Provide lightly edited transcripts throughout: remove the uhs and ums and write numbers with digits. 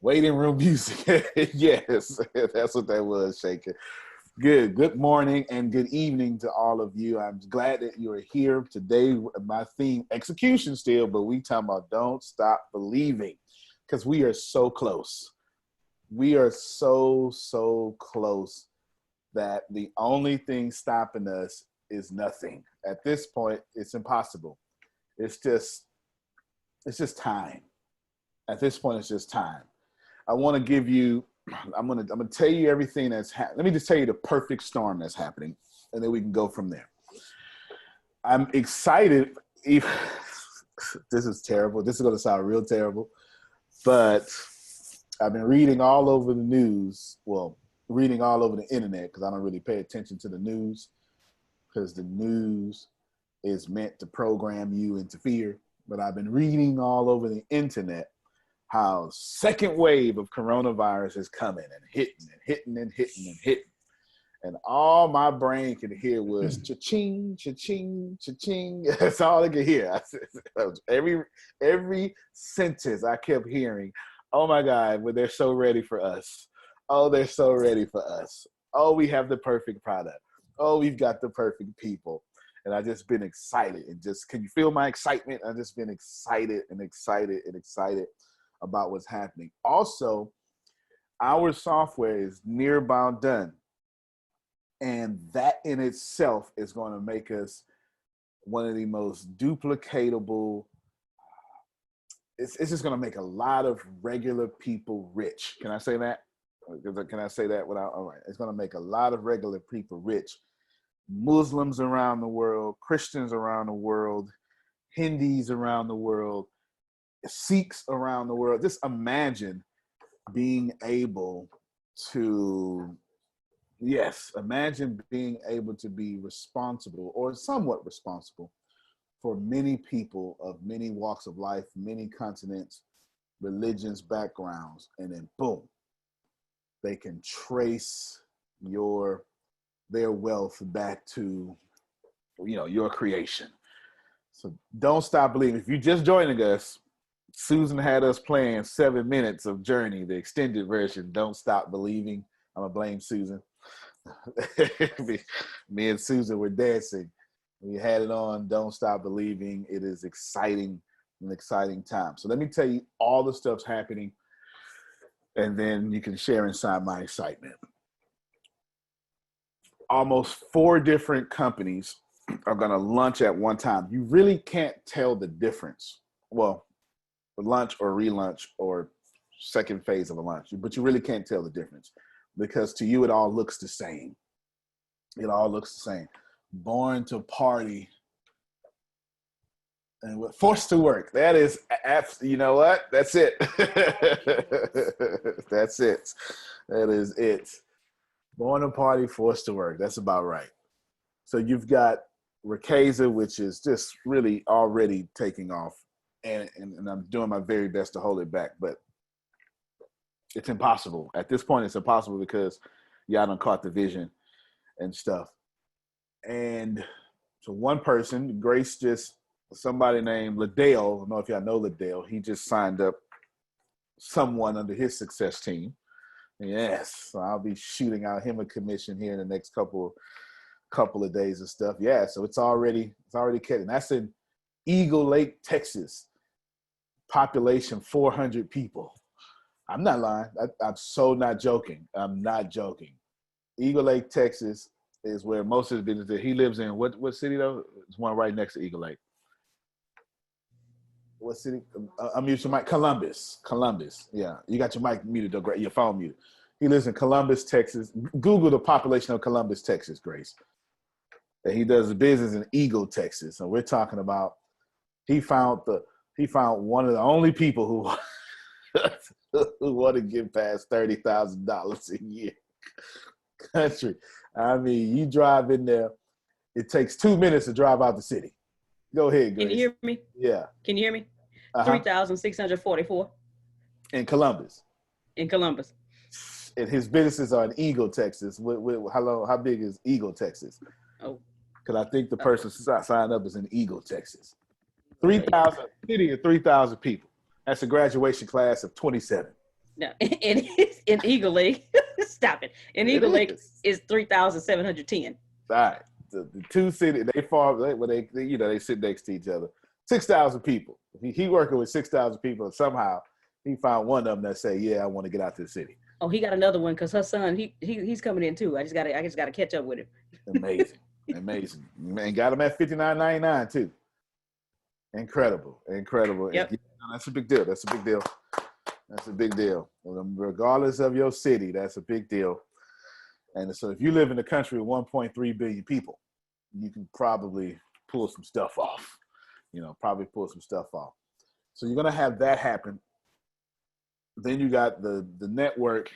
Waiting room music. Yes, that's what that was, Shaker. Good. Good morning and good evening to all of you. I'm glad that you are here today. My theme, execution still, but we talking about don't stop believing because we are so close. We are so close that the only thing stopping us is nothing. At this point, it's impossible. It's just time. At this point, it's just time. I want to give you, I'm gonna tell you everything that's happening. Let me just tell you the perfect storm that's happening, and then we can go from there. I'm excited. If this is terrible, this is gonna sound real terrible, but I've been reading all over the news. Well, reading all over the internet because I don't really pay attention to the news because the news is meant to program you into fear. But I've been reading all over the internet how second wave of coronavirus is coming and hitting and hitting and hitting and hitting. And all my brain could hear was cha-ching, cha-ching, cha-ching. That's all I could hear. Every sentence I kept hearing, oh my God, but they're so ready for us. Oh, they're so ready for us. Oh, we have the perfect product. Oh, we've got the perfect people. And I've just been excited and can you feel my excitement? I've just been excited and excited and excited about what's happening. Also, our software is near about done. And that in itself is going to make us one of the most duplicatable. It's just going to make a lot of regular people rich. Can I say that? Can I say that without? All right. It's going to make a lot of regular people rich. Muslims around the world, Christians around the world, Hindus around the world, Sikhs around the world. Just imagine being able to, imagine being able to be responsible or somewhat responsible for many people of many walks of life, many continents, religions, backgrounds, and then boom, they can trace their wealth back to, your creation. So don't stop believing. If you're just joining us, Susan had us playing 7 minutes of Journey, the extended version. Don't stop believing. I'm gonna blame Susan. Me and Susan were dancing. We had it on. Don't stop believing. It is exciting, an exciting time. So let me tell you all the stuff's happening, and then you can share inside my excitement. Almost 4 different companies are going to launch at one time. You really can't tell the difference. Well, lunch or relaunch or second phase of a launch, but you really can't tell the difference because to you, it all looks the same. It all looks the same. Born to party and forced to work. That is, you know what? That's it. That's it. That is it. Born to party, forced to work. That's about right. So you've got Ricasa, which is just really already taking off. And I'm doing my very best to hold it back, but it's impossible. At this point, it's impossible because y'all done caught the vision and stuff. And so one person, Grace, somebody named Liddell, I don't know if y'all know Liddell, he just signed up someone under his success team. Yes, so I'll be shooting out him a commission here in the next couple of days and stuff. Yeah, so it's already catching. That's in Eagle Lake, Texas. Population 400 people. I'm not lying. I'm so not joking. I'm not joking. Eagle Lake, Texas is where most of his business is. He lives in what city though? It's one right next to Eagle Lake. What city? I'm using my Columbus. Yeah, you got your mic muted though. Your phone muted. He lives in Columbus, Texas. Google the population of Columbus, Texas, Grace. And he does business in Eagle, Texas. So we're talking about he found one of the only people who want to get past $30,000 a year. Country. I mean, you drive in there, it takes 2 minutes to drive out the city. Go ahead, Grace. Can you hear me? Yeah. Can you hear me? 3,644. In Columbus. And his businesses are in Eagle, Texas. How big is Eagle, Texas? Oh. Because I think the person signed up is in Eagle, Texas. 3,000 city of 3,000 people. That's a graduation class of 27. No, in Eagle Lake. Stop it. In Eagle Lake is 3,710. All right. The two cities, they sit next to each other. 6,000 people. He working with 6,000 people, and somehow he found one of them that say, "Yeah, I want to get out to the city." Oh, he got another one because her son, he's coming in too. I just gotta catch up with him. Amazing, amazing. Man, got him at $59.99 too. Incredible. Yep. And that's a big deal. That's a big deal. Regardless of your city, that's a big deal. And so if you live in a country with 1.3 billion people, you can probably pull some stuff off. So you're going to have that happen. Then you got the network.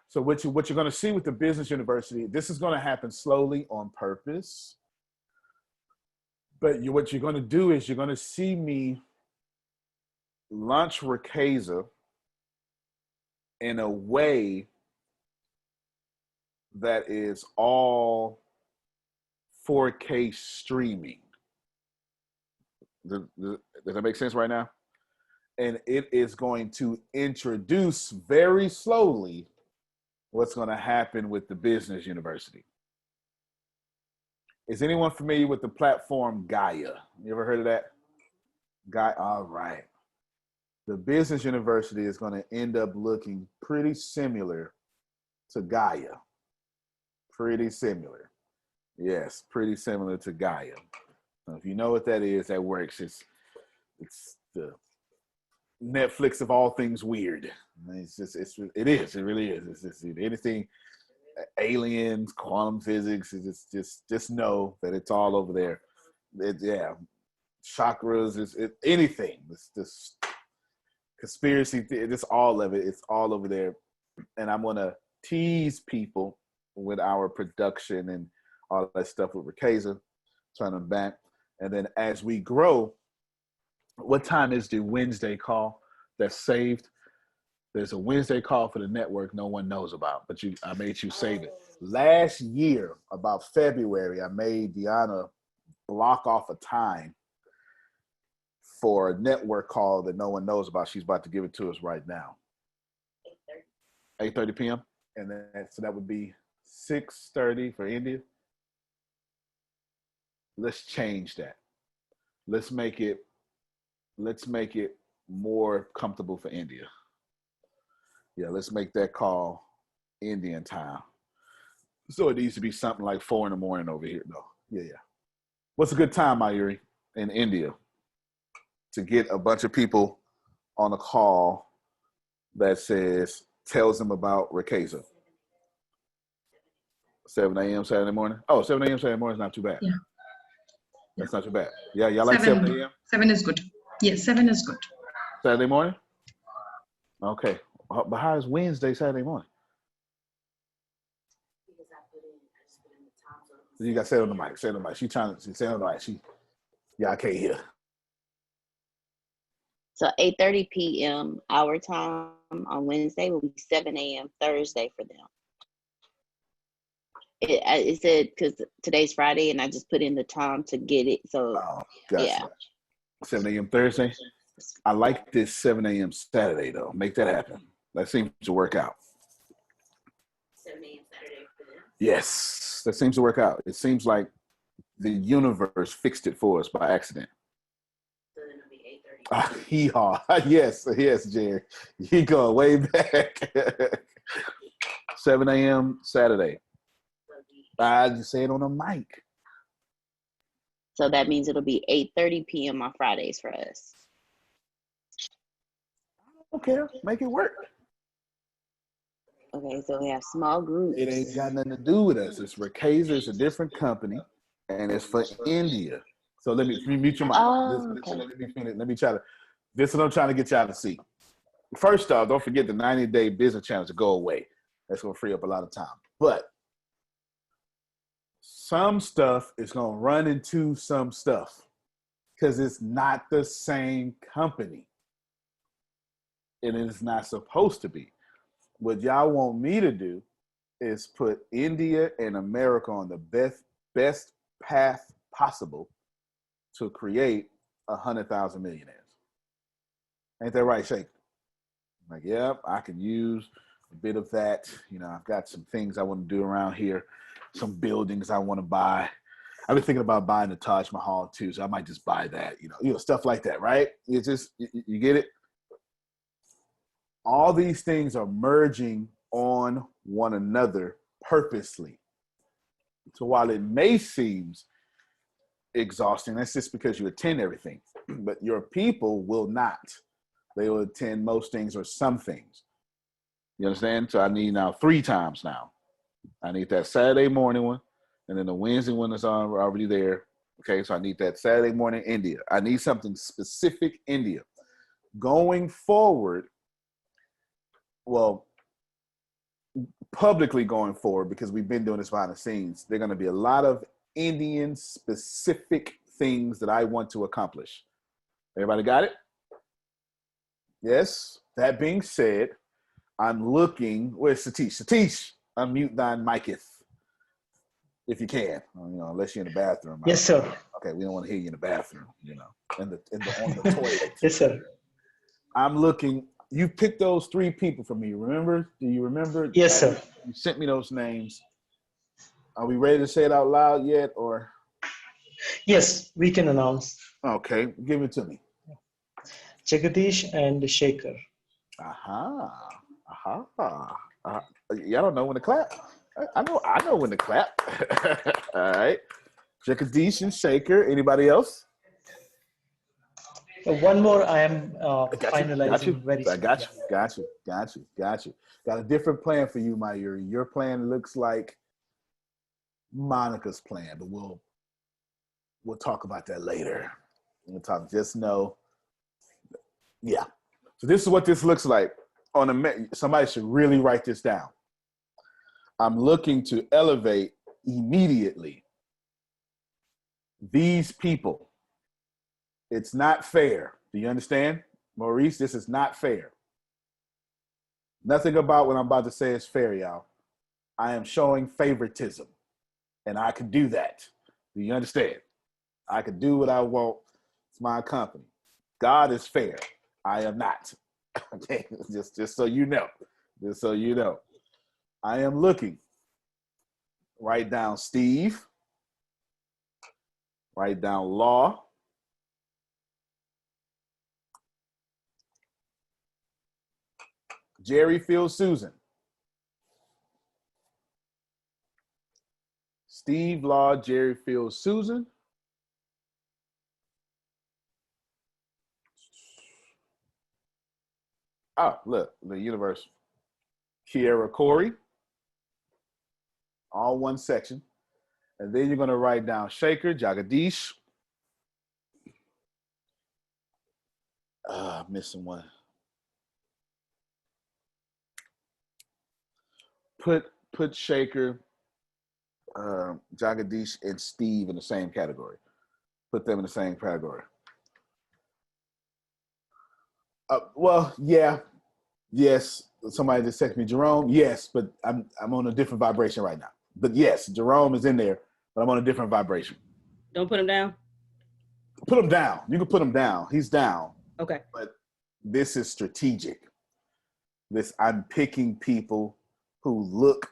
So what you're going to see with the business university, this is going to happen slowly on purpose. But what you're going to do is you're going to see me launch Ricasa in a way that is all 4K streaming. Does that make sense right now? And it is going to introduce very slowly what's going to happen with the business university. Is anyone familiar with the platform Gaia? You ever heard of that? Gaia, all right. The business university is going to end up looking pretty similar to Gaia. Pretty similar. Yes, pretty similar to Gaia. Now, if you know what that is, that works. It's the Netflix of all things weird. It really is. It's just anything, aliens, quantum physics. It's just know that it's all over there. Chakras. It's anything. It's just conspiracy. It's all of it. It's all over there. And I'm gonna tease people with our production and all that stuff with Ricasa, trying to back. And then as we grow, what time is the Wednesday call that's saved? There's a Wednesday call for the network no one knows about, but I made you save it. Last year, about February, I made Deanna block off a time for a network call that no one knows about. She's about to give it to us right now. 8:30 p.m. And then so that would be 6:30 for India. Let's change that. Let's make it more comfortable for India. Yeah, let's make that call Indian time. So it needs to be something like 4 a.m. over here. No, yeah. What's a good time, Mayuri, in India to get a bunch of people on a call that tells them about Ricasa? 7 a.m. Saturday morning? Oh, 7 a.m. Saturday morning is not too bad. Yeah. That's not too bad. Yeah, y'all like 7 a.m.? 7 is good. Yes, 7 is good. Saturday morning? Okay. But how is Wednesday, Saturday morning? You got to say it on the mic. Say it on the mic. She's trying to say it on the mic. I can't hear. So 8:30 p.m. our time on Wednesday will be 7 a.m. Thursday for them. It said because today's Friday and I just put in the time to get it. So gotcha. Yeah. 7 a.m. Thursday. I like this 7 a.m. Saturday though. Make that happen. That seems to work out. 7 a.m. Saturday for them. Yes, that seems to work out. It seems like the universe fixed it for us by accident. So then it'll be 8:30. Yes, Jerry. You go way back. 7 a.m. Saturday. I just say it on the mic. So that means it'll be 8:30 p.m. on Fridays for us. I don't care. Make it work. Okay, so we have small groups. It ain't got nothing to do with us. It's Ricasa. It's a different company, and it's for India. So let me mute your mic. Okay. Let me try to. This is what I'm trying to get y'all to see. First off, don't forget the 90-day business challenge to go away. That's going to free up a lot of time. But some stuff is going to run into some stuff because it's not the same company. And it's not supposed to be. What y'all want me to do is put India and America on the best path possible to create 100,000 millionaires. Ain't that right, Shake? Like, yep, I can use a bit of that. You know, I've got some things I want to do around here, some buildings I want to buy. I've been thinking about buying the Taj Mahal too, so I might just buy that. You know, stuff like that, right? You just you get it. All these things are merging on one another purposely. So while it may seem exhausting, that's just because you attend everything, but your people will not. They will attend most things or some things. You understand? So I need now 3 times now. I need that Saturday morning one, and then the Wednesday one is already there. Okay, so I need that Saturday morning India. I need something specific India. Going forward, well, publicly going forward, because we've been doing this behind the scenes, there are going to be a lot of Indian specific things that I want to accomplish. Everybody got it? Yes. That being said, I'm looking. Where's Satish? Satish, unmute thine miceth, if you can. You know, unless you're in the bathroom. Yes, sir. Okay, we don't want to hear you in the bathroom. You know, on the toilet. Yes, sir. I'm looking. You picked those 3 people for me. Remember? Do you remember? Yes, sir. You sent me those names. Are we ready to say it out loud yet, or? Yes, we can announce. Okay, give it to me. Jagadish and Shekhar. Y'all don't know when to clap. I know when to clap. All right. Jagadish and Shekhar. Anybody else? One more I am finalizing got you. very soon. Got you. Got a different plan for you, Mayuri. Your plan looks like Monica's plan, but we'll talk about that later. We'll talk. Just know, yeah. So this is what this looks like. Somebody should really write this down. I'm looking to elevate immediately these people. It's not fair. Do you understand? Maurice, this is not fair. Nothing about what I'm about to say is fair, y'all. I am showing favoritism, and I can do that. Do you understand? I can do what I want. It's my company. God is fair. I am not. Okay, just so you know. Just so you know. I am looking. Write down Steve. Write down Law. Jerry Phil Susan. Steve Law, Jerry Phil Susan. Oh, look, the universe. Kiera Corey. All one section. And then you're going to write down Shekhar, Jagadish. Missing one. Put Shekhar, Jagadish, and Steve in the same category. Put them in the same category. Well, yeah, yes. Somebody just texted me, Jerome. Yes, but I'm on a different vibration right now. But yes, Jerome is in there, but I'm on a different vibration. Don't put him down. Put him down. You can put him down. He's down. Okay. But this is strategic. I'm picking people who look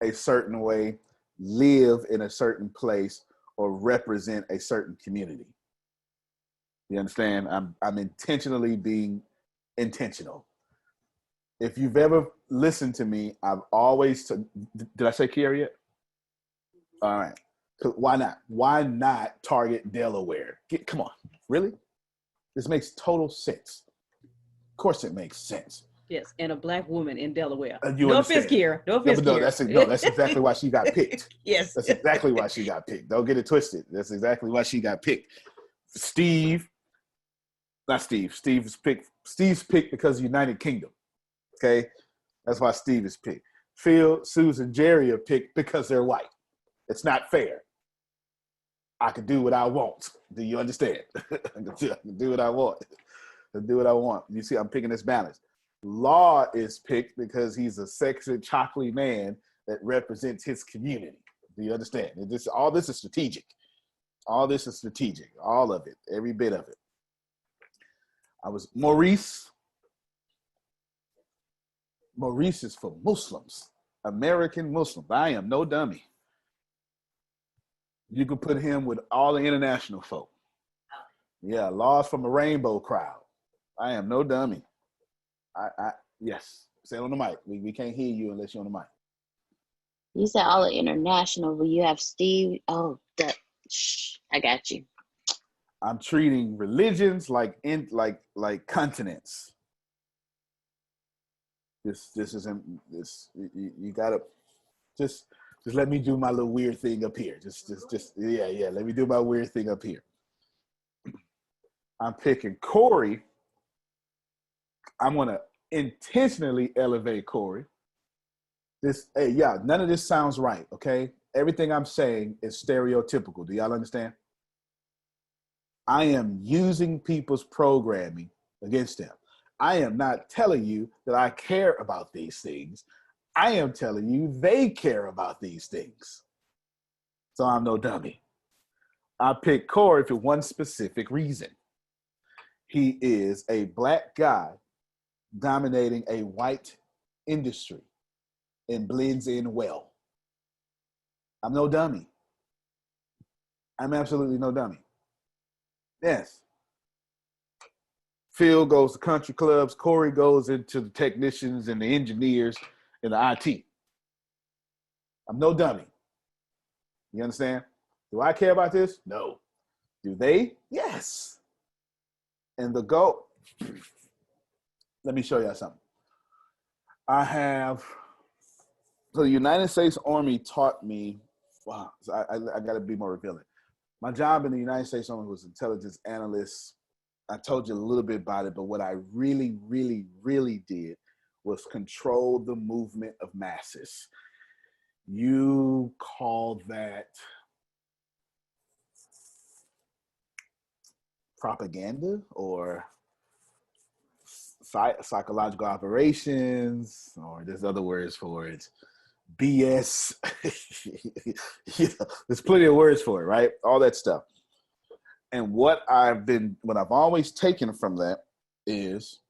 a certain way, live in a certain place, or represent a certain community. You understand? I'm intentionally being intentional. If you've ever listened to me, I've always did I say Kiera yet? All right. Why not? Why not target Delaware? Come on. Really? This makes total sense. Of course it makes sense. Yes, and a Black woman in Delaware. No offense, Kiera. No offense, Kiera. No, that's exactly why she got picked. Yes. That's exactly why she got picked. Don't get it twisted. That's exactly why she got picked. Steve's picked. Steve's picked because of United Kingdom. Okay? That's why Steve is picked. Phil, Susan, Jerry are picked because they're white. It's not fair. I can do what I want. Do you understand? I can do what I want. I can do what I want. You see, I'm picking this balance. Law is picked because he's a sexy, chocolate man that represents his community. Do you understand? All this is strategic. All this is strategic. All of it. Every bit of it. I was Maurice. Maurice is for Muslims, American Muslims. I am no dummy. You can put him with all the international folk. Yeah, laws from a rainbow crowd. I am no dummy. Yes, say it on the mic. We can't hear you unless you're on the mic. You said all the international, but you have Steve. Oh, I got you. I'm treating religions like continents. This isn't this. You gotta just let me do my little weird thing up here. Just yeah. Let me do my weird thing up here. I'm picking Corey. I'm gonna intentionally elevate Corey. None of this sounds right. Okay, everything I'm saying is stereotypical. Do y'all understand? I am using people's programming against them. I am not telling you that I care about these things. I am telling you they care about these things. So I'm no dummy. I picked Corey for one specific reason. He is a black guy dominating a white industry and blends in well. I'm no dummy. I'm absolutely no dummy. Yes. Phil goes to country clubs. Corey goes into the technicians and the engineers and the IT. I'm no dummy. You understand? Do I care about this? No. Do they? Yes. And the goal, let me show y'all something. So the United States Army taught me, wow, so I got to be more revealing. My job in the United States Army was intelligence analyst. I told you a little bit about it, but what I really, really, really did was control the movement of masses. You call that propaganda or psychological operations, or there's other words for it. BS. There's plenty of words for it, right? All that stuff. And what I've always taken from that is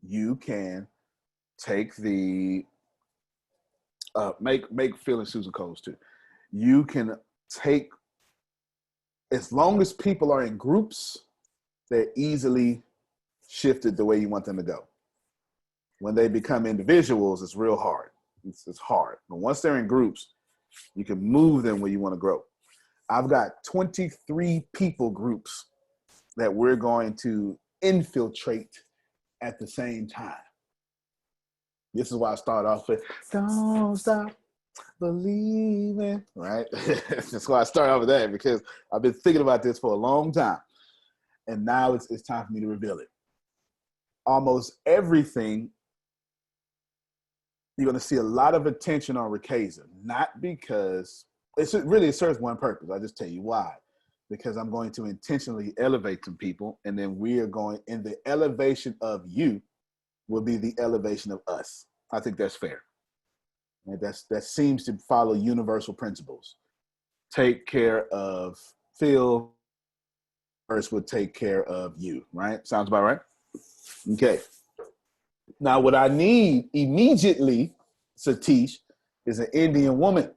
you can take the make Phil and Susan Coles too. You can take, as long as people are in groups, they're easily shifted the way you want them to go. When they become individuals, it's real hard. It's hard. But once they're in groups, you can move them where you want to grow. I've got 23 people groups that we're going to infiltrate at the same time. This is why I start off with, don't stop believing, right? That's why I start off with that, because I've been thinking about this for a long time. And now it's time for me to reveal it. Almost everything, you're going to see a lot of attention on Ricasa, not because, it serves one purpose. I'll just tell you why. Because I'm going to intentionally elevate some people, and then we are going, and the elevation of you will be the elevation of us. I think that's fair. And that seems to follow universal principles. Take care of Phil, first would take care of you, right? Sounds about right? Okay. Now, what I need immediately, Satish, is an Indian woman.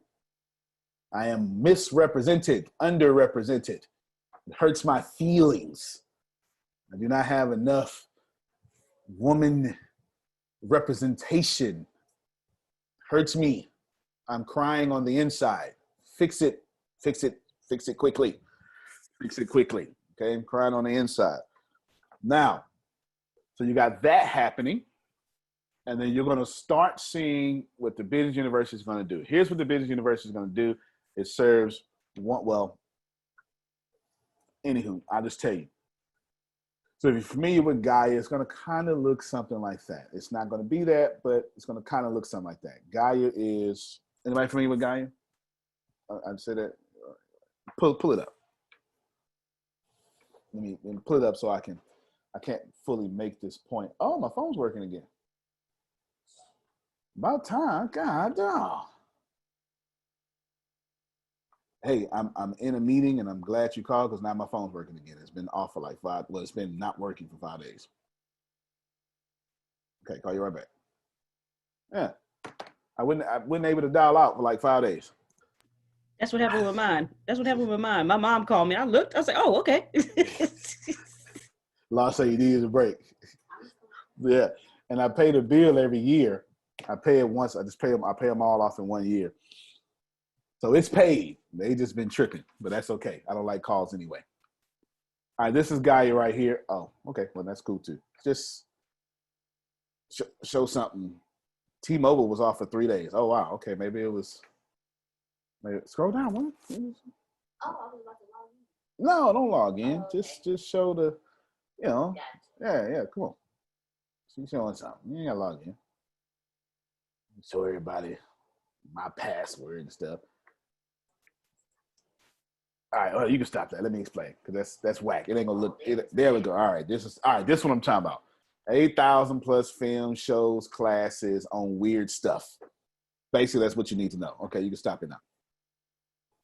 I am misrepresented, underrepresented. It hurts my feelings. I do not have enough woman representation. Hurts me. I'm crying on the inside. Fix it quickly. Fix it quickly. Okay, I'm crying on the inside. Now, so you got that happening, and then you're going to start seeing what the business university is going to do. Here's what the business university is going to do. It serves one, anywho, I'll just tell you. So if you're familiar with Gaia, it's going to kind of look something like that. It's not going to be that, but it's going to kind of look something like that. Gaia is, anybody familiar with Gaia? I'd say that, pull it up. Let me pull it up so I can't fully make this point. Oh, my phone's working again. About time, God, dog. Hey, I'm in a meeting, and I'm glad you called, because now my phone's working again. It's been off for like it's been not working for 5 days. Okay, call you right back. Yeah. I wasn't able to dial out for like 5 days. That's what happened with mine. That's what happened with mine. My mom called me. I looked. I was like, oh, okay. Law say you needed a break. Yeah. And I pay the bill every year. I pay it once. I pay them all off in 1 year. So it's paid. They just been tripping, but that's okay. I don't like calls anyway. All right, this is Gaia right here. Oh, okay. Well, that's cool too. Just show something. T-Mobile was off for 3 days. Oh, wow. Okay, maybe it was. Maybe, scroll down one. Oh, I was about to log in. No, don't log in. Oh, okay. Just show the, Yeah, come on. She's showing something. You ain't got to log in. Show everybody my password and stuff. All right, well, you can stop that. Let me explain, because that's whack. It ain't gonna look. There we go. All right, this is what I'm talking about. 8,000 plus films, shows, classes on weird stuff. Basically, that's what you need to know. Okay, you can stop it now.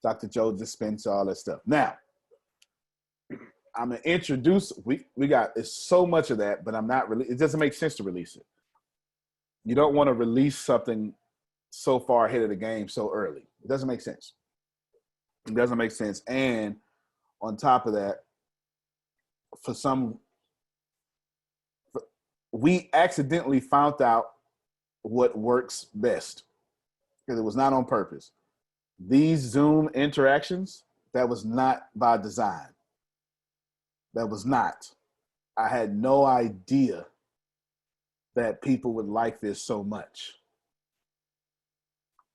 Dr. Joe Dispenza, all that stuff. Now, I'm gonna introduce. We got it's so much of that, but I'm not really. It doesn't make sense to release it. You don't want to release something so far ahead of the game so early. It doesn't make sense. It doesn't make sense. And on top of that, we accidentally found out what works best because it was not on purpose. These Zoom interactions, that was not by design. That was not. I had no idea that people would like this so much.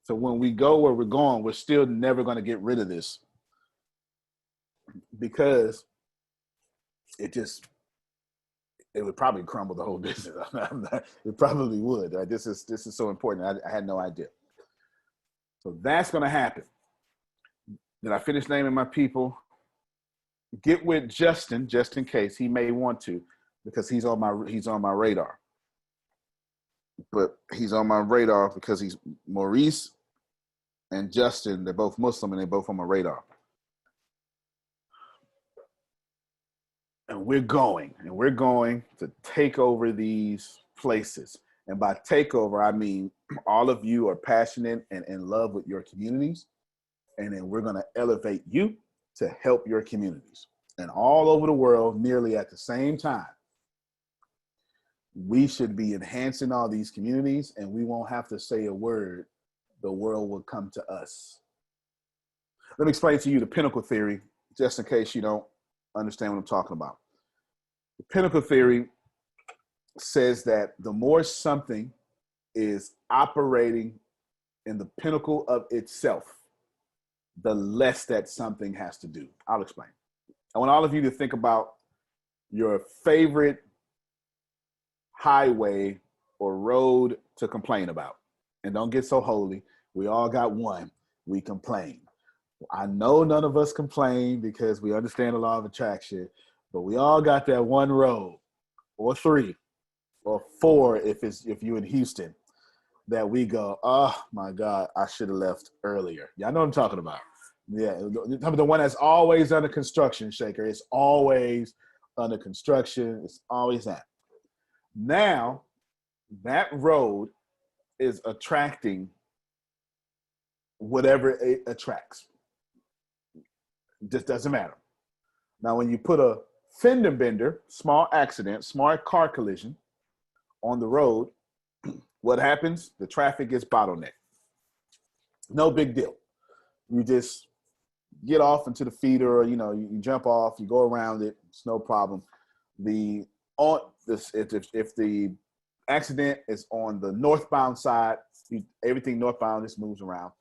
So when we go where we're going, we're still never going to get rid of this because it would probably crumble the whole business. It probably would. This is so important. I had no idea. So that's going to happen. Did I finish naming my people? Get with Justin, just in case he may want to, because he's on my radar. But he's on my radar because he's Maurice and Justin. They're both Muslim and they're both on my radar. And we're going to take over these places. And by takeover, I mean all of you are passionate and in love with your communities. And then we're going to elevate you to help your communities. And all over the world, nearly at the same time, we should be enhancing all these communities and we won't have to say a word. The world will come to us. Let me explain to you the Pinnacle Theory, just in case you don't understand what I'm talking about. The Pinnacle Theory says that the more something is operating in the pinnacle of itself, the less that something has to do. I'll explain. I want all of you to think about your favorite highway or road to complain about. And don't get so holy. We all got one. We complain. I know none of us complain because we understand the law of attraction, but we all got that one road or 3 or 4 if you're in Houston that we go, oh my God, I should have left earlier. Y'all know what I'm talking about. Yeah, the one that's always under construction, Shaker. It's always under construction. It's always that. Now, that road is attracting whatever it attracts. Just doesn't matter. Now, when you put a fender bender, small accident, small car collision on the road, what happens? The traffic gets bottlenecked. No big deal. You just get off into the feeder, or you jump off, you go around it. It's no problem. If the accident is on the northbound side, everything northbound just moves around.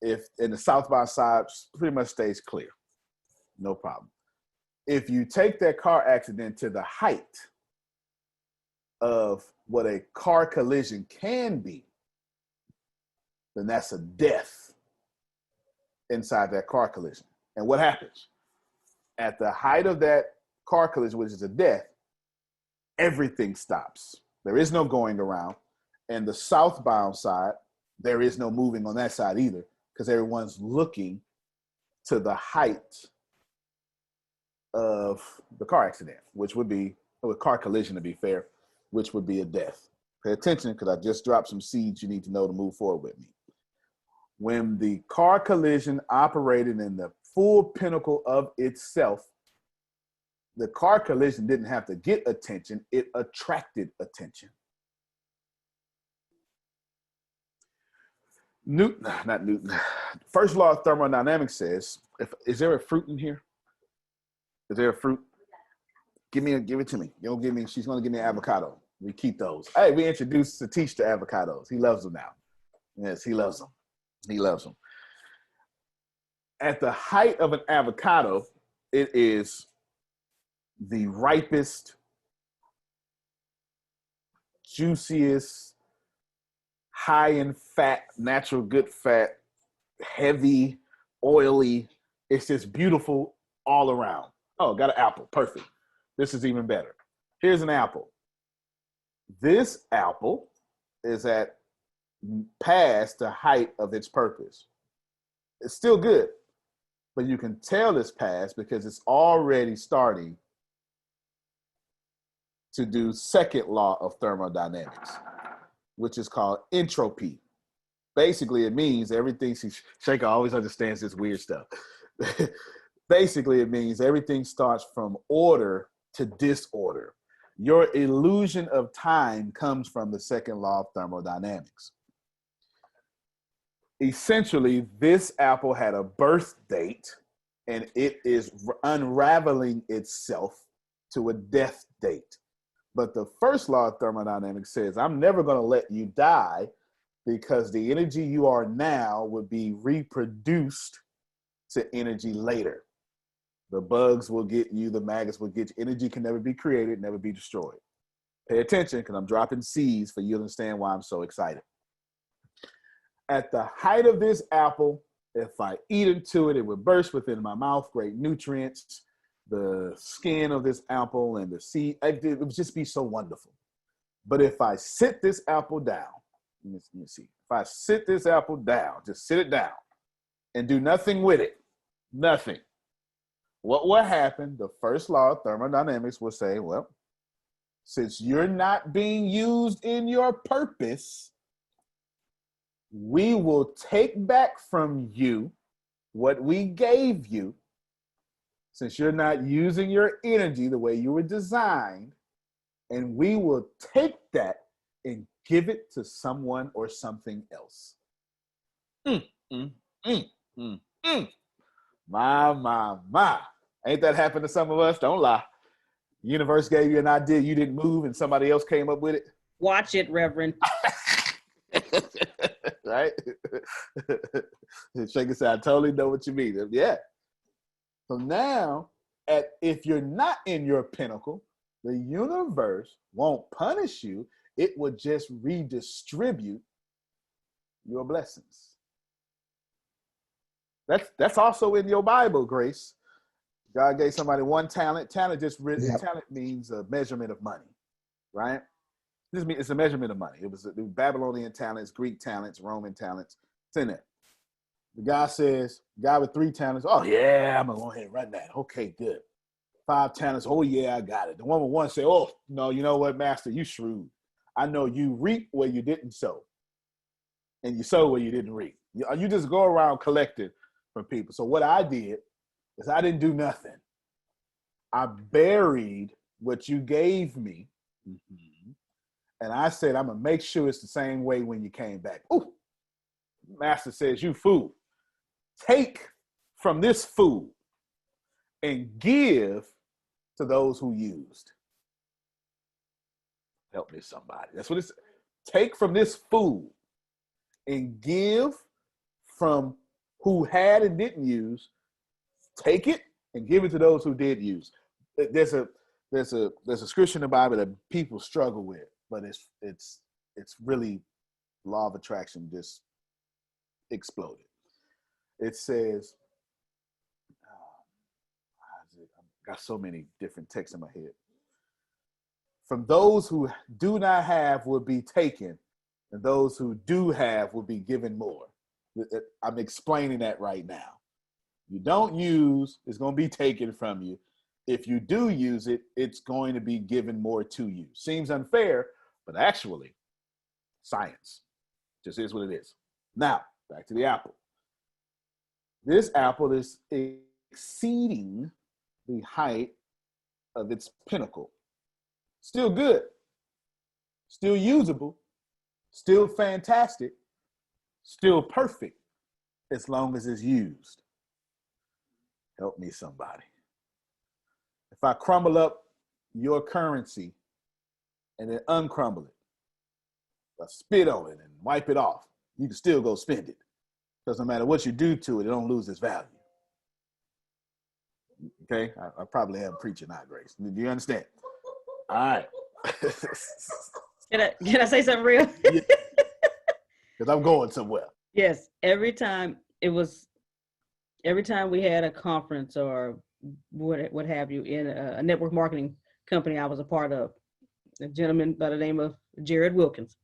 If in the southbound side, pretty much stays clear. No problem. If you take that car accident to the height of what a car collision can be, then that's a death inside that car collision. And what happens? At the height of that car collision, which is a death, everything stops. There is no going around. And the southbound side, there is no moving on that side either, because everyone's looking to the height of the car accident, which would be, or a car collision to be fair, which would be a death. Pay attention, because I just dropped some seeds you need to know to move forward with me. When the car collision operated in the full pinnacle of itself, the car collision didn't have to get attention, it attracted attention. Not Newton. First law of thermodynamics says, is there a fruit in here? Is there a fruit? Give it to me. You don't give me, she's gonna give me an avocado. We keep those. Hey, we introduced Satish to avocados. He loves them now. Yes, he loves them. He loves them. At the height of an avocado, it is the ripest, juiciest, high in fat, natural good fat, heavy, oily. It's just beautiful all around. Oh, got an apple. Perfect. This is even better. Here's an apple. This apple is at past the height of its purpose. It's still good, but you can tell it's past because it's already starting to do second law of thermodynamics, which is called entropy. Basically, it means everything, Shaker always understands this weird stuff. Basically, it means everything starts from order to disorder. Your illusion of time comes from the second law of thermodynamics. Essentially, this apple had a birth date, and it is unraveling itself to a death date. But the first law of thermodynamics says, I'm never going to let you die, because the energy you are now would be reproduced to energy later. The bugs will get you, the maggots will get you. Energy can never be created, never be destroyed. Pay attention, because I'm dropping seeds for you to understand why I'm so excited. At the height of this apple, if I eat into it, it would burst within my mouth, great nutrients, the skin of this apple and the seed, it would just be so wonderful. But if I sit this apple down, let me see. If I sit this apple down, just sit it down and do nothing with it, nothing. What will happen? The first law of thermodynamics will say, well, since you're not being used in your purpose, we will take back from you what we gave you, since you're not using your energy the way you were designed, and we will take that and give it to someone or something else. My. Ain't that happened to some of us? Don't lie. The universe gave you an idea, you didn't move, and somebody else came up with it. Watch it, Reverend. Right? Shake it out. I totally know what you mean. Yeah. So now, if you're not in your pinnacle, the universe won't punish you. It will just redistribute your blessings. That's also in your Bible, Grace. God gave somebody one talent. Talent means a measurement of money, right? It's a measurement of money. It was the Babylonian talents, Greek talents, Roman talents. It's in there. The guy with 3 talents, oh yeah, I'm gonna go ahead and run that. Okay, good. 5 talents, oh yeah, I got it. The one with 1 said, oh no, you know what, master, you shrewd. I know you reap where you didn't sow, and you sow where you didn't reap. You just go around collecting from people. So what I did is I didn't do nothing. I buried what you gave me. Mm-hmm. And I said, I'm going to make sure it's the same way when you came back. Ooh, master says, you fool, take from this food and give to those who used. Help me, somebody. That's what it's. Take from this food and give from who had and didn't use. Take it and give it to those who did use. There's a scripture in the Bible that people struggle with, but it's really law of attraction just exploded. It says, I've got so many different texts in my head. From those who do not have will be taken, and those who do have will be given more. I'm explaining that right now. You don't use, it's going to be taken from you. If you do use it, it's going to be given more to you. Seems unfair, but actually, Science. Just is what it is. Now, back to the apple. This apple is exceeding the height of its pinnacle. Still good, still usable, still fantastic, still perfect, as long as it's used. Help me, somebody. If I crumble up your currency and then uncrumble it, I spit on it and wipe it off, you can still go spend it. Because no matter what you do to it, it don't lose its value. Okay? I probably am preaching now, Grace. Do you understand? All right. Can I say something real? Because I'm going somewhere. Yes. Every time we had a conference or what have you in a network marketing company I was a part of, a gentleman by the name of Jared Wilkins,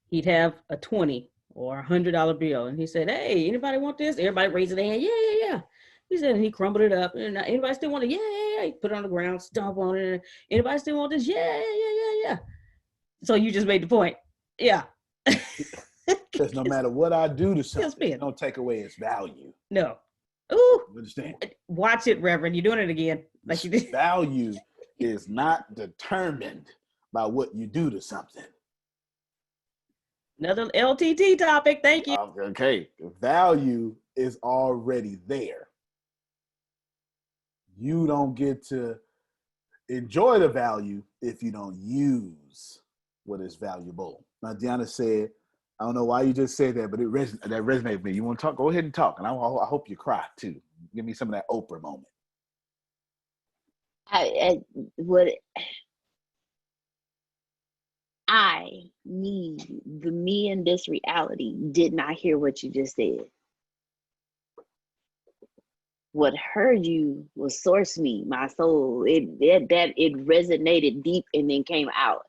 he'd have a $20 or $100 bill, and he said, "Hey, anybody want this?" Everybody raised their hand. Yeah. He said, and he crumbled it up. And anybody still want it? Yeah. He put it on the ground, stomp on it. Anybody still want this? Yeah. So you just made the point. Yeah. Because no matter what I do to something, it don't take away its value. No. Ooh. You understand? Watch it, Reverend. You're doing it again. Like you did. Value is not determined by what you do to something. Another LTT topic. Thank you. Okay. Value is already there. You don't get to enjoy the value if you don't use what is valuable. Now, Deanna said, I don't know why you just said that, but that resonated with me. You want to talk? Go ahead and talk. And I hope you cry too. Give me some of that Oprah moment. I need the me in this reality did not hear what you just said. What heard you was source me, my soul. It resonated deep and then came out.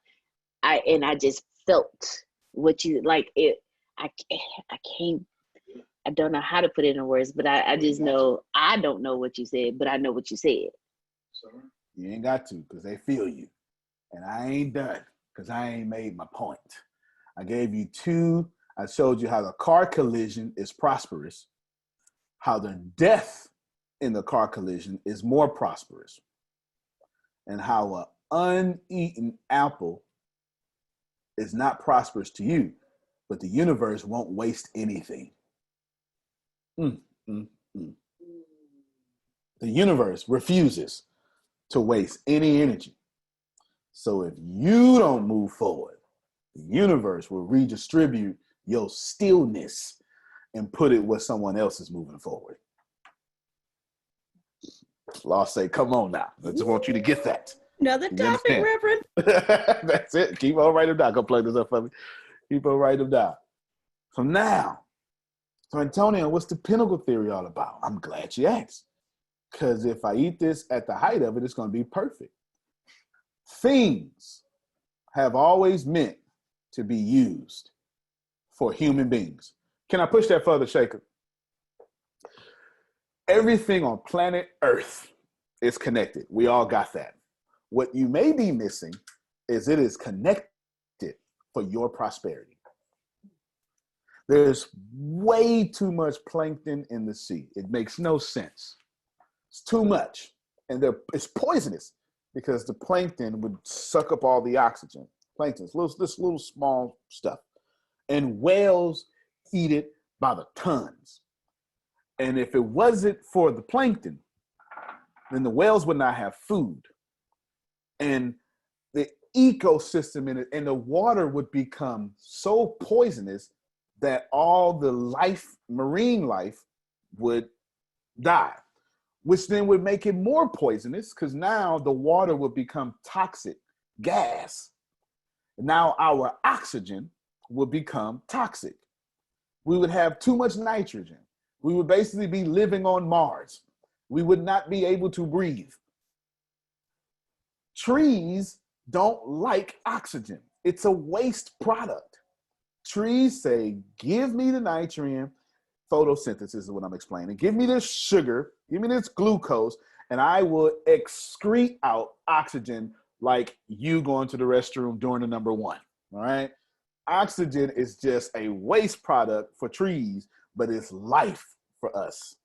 I just felt what you like. It. I can't. I don't know how to put it in words, but I just know I don't know what you said, but I know what you said. You ain't got to, because they feel you, and I ain't done, because I ain't made my point. I gave you two. I showed you how the car collision is prosperous, how the death in the car collision is more prosperous, and how an uneaten apple is not prosperous to you, but the universe won't waste anything. The universe refuses to waste any energy. So if you don't move forward, the universe will redistribute your stillness and put it where someone else is moving forward. Law say, come on now. I just want you to get that. Another topic, Reverend. That's it. Keep on writing them down. Go plug this up for me. Keep on writing them down. So now, Antonio, what's the Pinnacle Theory all about? I'm glad you asked. Because if I eat this at the height of it, it's going to be perfect. Things have always meant to be used for human beings. Can I push that further, Shaker? Everything on planet Earth is connected. We all got that. What you may be missing is it is connected for your prosperity. There's way too much plankton in the sea. It makes no sense. It's too much. And it's poisonous because the plankton would suck up all the oxygen. Plankton's this little small stuff. And whales eat it by the tons. And if it wasn't for the plankton, then the whales would not have food. And the ecosystem in it and the water would become so poisonous that all the life, marine life, would die, which then would make it more poisonous because now the water would become toxic gas. Now our oxygen would become toxic. We would have too much nitrogen. We would basically be living on Mars. We would not be able to breathe. Trees don't like oxygen. It's a waste product. Trees say, give me the nitrogen, photosynthesis is what I'm explaining. Give me this sugar, give me this glucose, and I will excrete out oxygen like you going to the restroom during the number one, all right? Oxygen is just a waste product for trees, but it's life for us.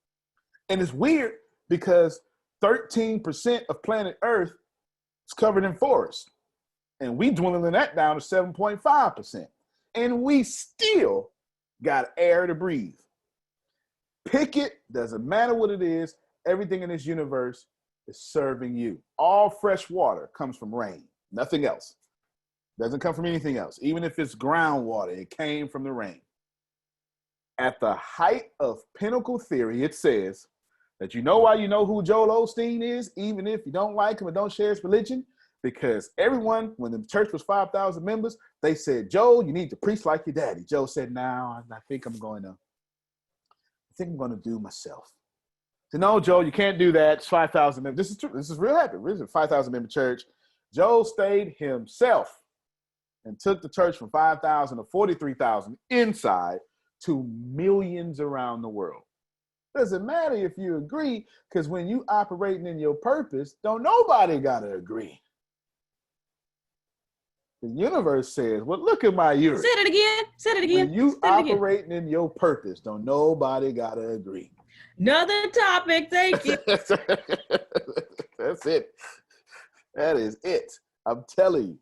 And it's weird because 13% of planet Earth is covered in forest. And we dwindling that down to 7.5%. And we still got air to breathe. Pick it, doesn't matter what it is, everything in this universe is serving you. All fresh water comes from rain, nothing else. Doesn't come from anything else. Even if it's groundwater, it came from the rain. At the height of Pinnacle Theory, it says that you know why you know who Joel Osteen is, even if you don't like him or don't share his religion? Because everyone, when the church was 5,000 members, they said, Joel, you need to preach like your daddy. Joel said, no, I think I'm going to do myself. So no, Joel, you can't do that. It's 5,000 members. This is true. This is real happen. This is a 5,000 member church. Joel stayed himself and took the church from 5,000 to 43,000 inside to millions around the world. Doesn't matter if you agree, because when you operating in your purpose, don't nobody gotta agree. The universe says, well, look at my Uri. Say it again. Say it again. When you operating in your purpose, don't nobody gotta agree. Another topic. Thank you. That's it. That is it. I'm telling you,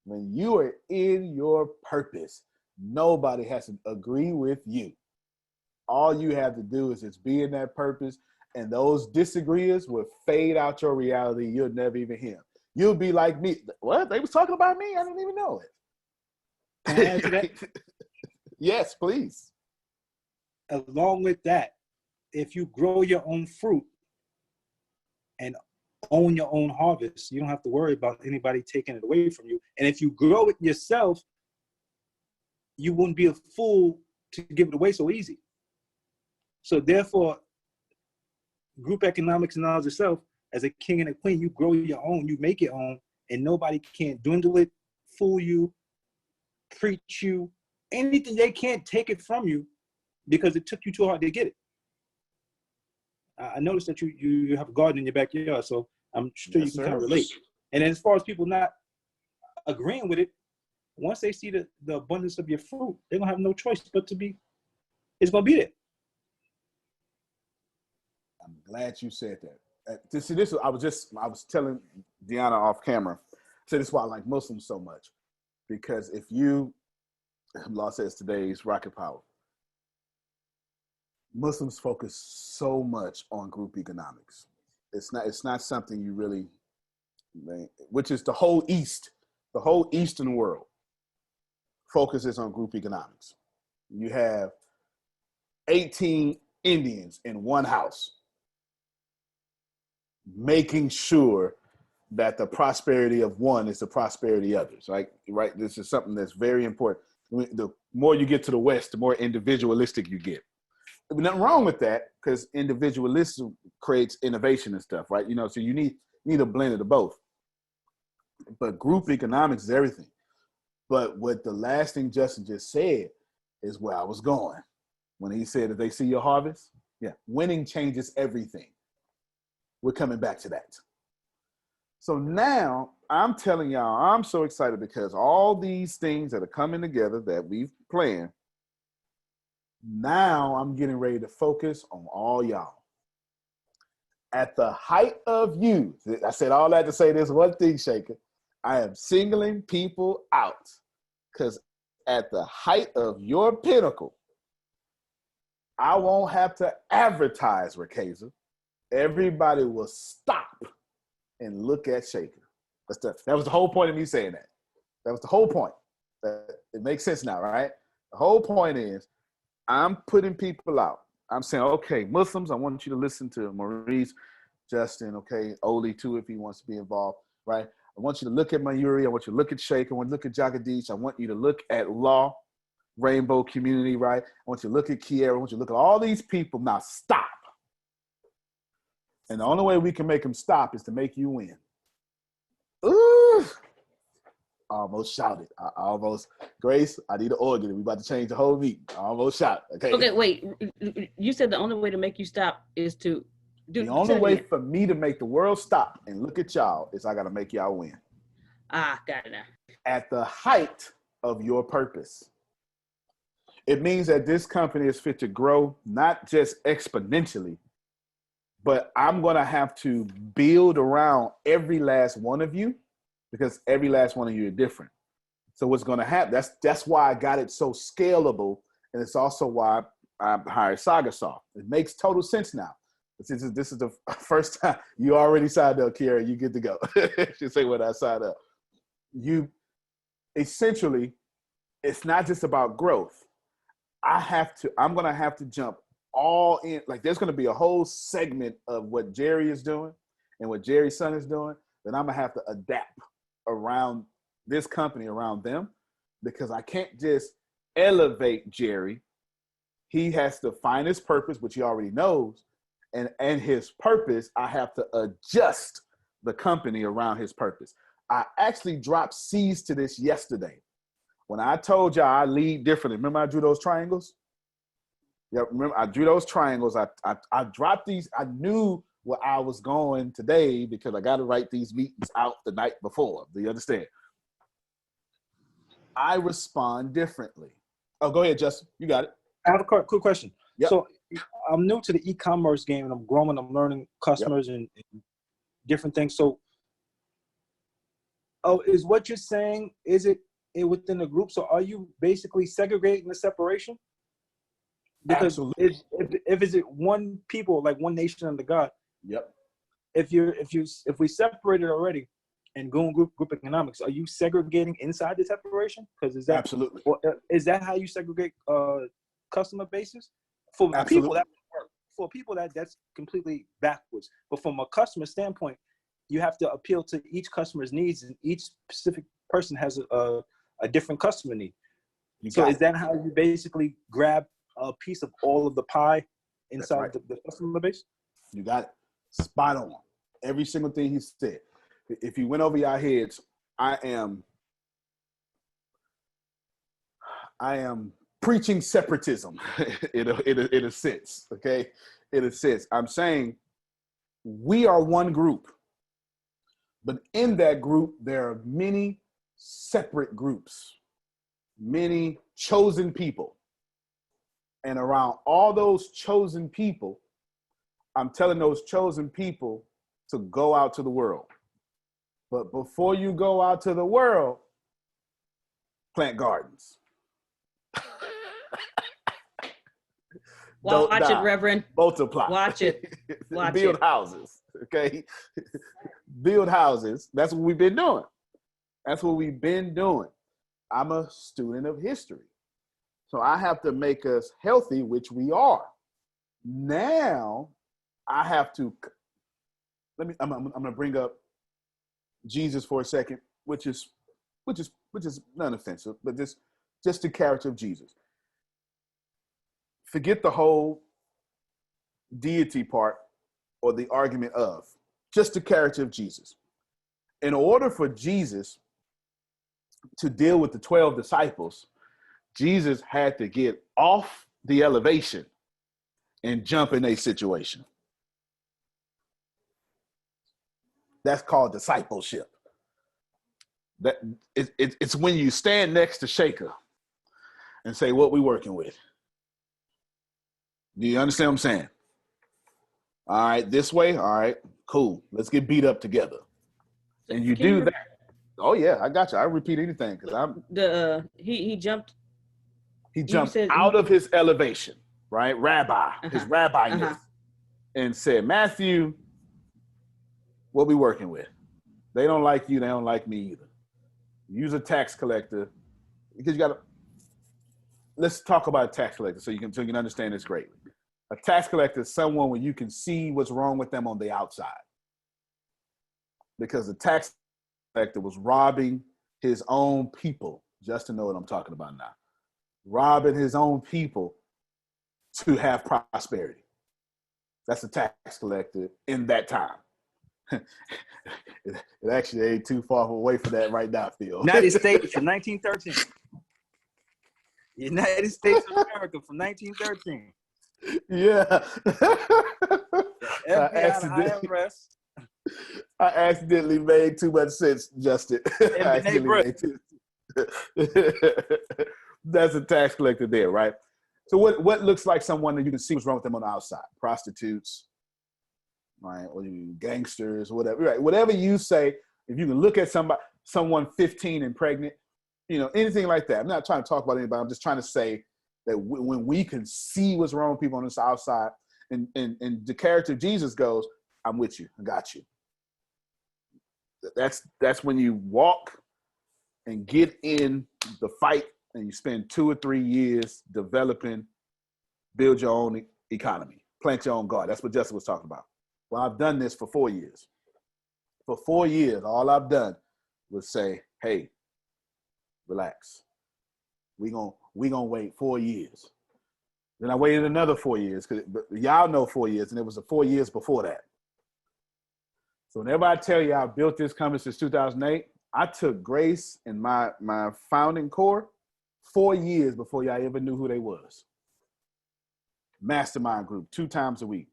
when you are in your purpose, nobody has to agree with you. All you have to do is just be in that purpose, and those disagreeers will fade out your reality. You'll never even hear them. You'll be like me. What? They was talking about me? I didn't even know it. Can I answer that? Yes, please. Along with that, if you grow your own fruit and own your own harvest, you don't have to worry about anybody taking it away from you. And if you grow it yourself, you wouldn't be a fool to give it away so easy. So therefore, group economics and knowledge itself, as a king and a queen, you grow your own, you make your own, and nobody can dwindle it, fool you, preach you, anything. They can't take it from you because it took you too hard to get it. I noticed that you have a garden in your backyard, so I'm sure you can kind of relate. And as far as people not agreeing with it, once they see the abundance of your fruit, they're gonna have no choice but it's gonna be there. I'm glad you said that. See, I was telling Deanna off camera. So this is why I like Muslims so much, because if you, law says today's rocket power. Muslims focus so much on group economics. It's not something you really, which is the whole Eastern world focuses on group economics. You have 18 Indians in one house, making sure that the prosperity of one is the prosperity of others, right? This is something that's very important. The more you get to the West, the more individualistic you get. There's nothing wrong with that, because individualism creates innovation and stuff, right? So you need a blend of the both. But group economics is everything. But what the last thing Justin just said is where I was going. When he said that they see your harvest, yeah, winning changes everything. We're coming back to that. So now I'm telling y'all, I'm so excited because all these things that are coming together that we've planned, now I'm getting ready to focus on all y'all. At the height of you, I said all that to say this one thing, Shaker. I am singling people out, because at the height of your pinnacle, I won't have to advertise, Rakeza. Everybody will stop and look at Shaker. That was the whole point of me saying that. That was the whole point. It makes sense now, right? The whole point is I'm putting people out. I'm saying, okay, Muslims, I want you to listen to Maurice, Justin, okay, Oli too, if he wants to be involved, right? I want you to look at Mayuri. I want you to look at Shaker. I want you to look at Jagadish. I want you to look at Law, Rainbow Community, right? I want you to look at Kiera. I want you to look at all these people. Now stop. And the only way we can make them stop is to make you win. Ooh. I almost shouted. Grace, I need an organ. We about to change the whole meeting. I almost shot. Okay, wait. You said the only way to make you stop is to do. The only way for me to make the world stop and look at y'all is I got to make y'all win. Got it now. At the height of your purpose. It means that this company is fit to grow, not just exponentially, but I'm going to have to build around every last one of you, because every last one of you are different. So what's going to happen, that's why I got it so scalable. And it's also why I hired SagaSoft. It makes total sense now. This is the first time you already signed up, Kiera. You get to go. She say when I signed up. You essentially, it's not just about growth. I'm going to have to jump all in. Like there's going to be a whole segment of what Jerry is doing and what Jerry's son is doing that I'm going to have to adapt around this company, around them, because I can't just elevate Jerry. He has to find his purpose, which he already knows. And his purpose, I have to adjust the company around his purpose. I actually dropped seeds to this yesterday. When I told y'all I lead differently, remember I drew those triangles? Yeah, remember I drew those triangles. I dropped these. I knew where I was going today because I got to write these meetings out the night before. Do you understand? I respond differently. Oh, go ahead, Justin. You got it. I have a quick question. Yep. So I'm new to the e-commerce game, and I'm growing. I'm learning customers and different things. So, is what you're saying, is it within the group? So are you basically segregating the separation? Because Absolutely. if is it one people, like one nation under God? Yep. If we separated already and going group economics, are you segregating inside the separation? Because is that Absolutely. Is that how you segregate customer bases? For Absolutely. people that's completely backwards. But from a customer standpoint, you have to appeal to each customer's needs, and each specific person has a different customer need. So is that how you basically grab a piece of all of the pie inside right. the customer base? You got it. Spot on. Every single thing he said. If you went over your heads, I am preaching separatism in a sense, okay? In a sense. I'm saying we are one group, but in that group, there are many separate groups, many chosen people. And around all those chosen people, I'm telling those chosen people to go out to the world. But before you go out to the world, plant gardens. Watch it, Reverend. Multiply. Watch it. Watch Build it. houses, okay? Build houses. That's what we've been doing. That's what we've been doing. I'm a student of history. So I have to make us healthy, which we are. Now I have to, I'm going to bring up Jesus for a second, which is not offensive, but just the character of Jesus. Forget the whole deity part or the argument of, just the character of Jesus. In order for Jesus to deal with the 12 disciples, Jesus had to get off the elevation and jump in a situation. That's called discipleship. That it's when you stand next to Shaker and say, what we working with? Do you understand what I'm saying? All right, this way. All right, cool. Let's get beat up together. And you do that. Oh yeah, I got you. I repeat anything because I'm he jumped. He jumped out of his elevation, right? Rabbi, his rabbi-ness, and said, Matthew, what we working with? They don't like you. They don't like me either. Use a tax collector because you got to. Let's talk about a tax collector so you can understand this greatly. A tax collector is someone when you can see what's wrong with them on the outside, because the tax collector was robbing his own people. Just to know what I'm talking about now. Robbing his own people to have prosperity. That's a tax collector in that time. It actually ain't too far away from that right now, Phil. United States from 1913. United States of America from 1913. Yeah. FBI, I accidentally made too much sense, Justin. That's a tax collector there, right? So what looks like someone that you can see what's wrong with them on the outside? Prostitutes, right? Or gangsters, whatever, right? Whatever you say, if you can look at someone 15 and pregnant, anything like that. I'm not trying to talk about anybody. I'm just trying to say that when we can see what's wrong with people on this outside, and the character of Jesus goes, I'm with you, I got you. That's when you walk and get in the fight, and you spend 2 or 3 years developing, build your own economy, plant your own garden. That's what Justin was talking about. Well, I've done this for 4 years. For 4 years, all I've done was say, hey, relax. We gonna wait 4 years. Then I waited another 4 years, but y'all know 4 years, and it was the 4 years before that. So whenever I tell you I built this company since 2008, I took Grace and my founding core 4 years before y'all ever knew who they was. Mastermind group, 2 times a week,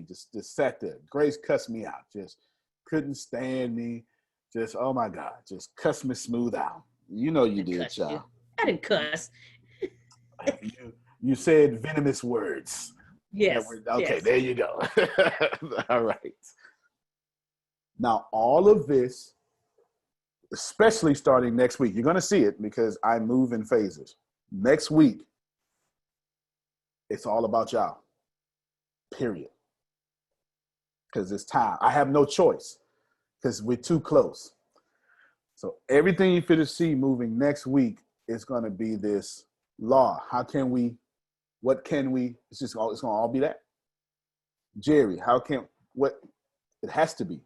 just sat there. Grace cussed me out, just couldn't stand me, just, oh my God, just cussed me smooth out. You know you did, y'all. I didn't cuss. You said venomous words. Yes. Okay, yes. There you go. All right. Now, all of this, especially starting next week, you're going to see it because I move in phases. Next week, it's all about y'all, period. Because it's time. I have no choice because we're too close. So everything you're going to see moving next week is going to be this law. What can we, it's going to all be that. Jerry, it has to be,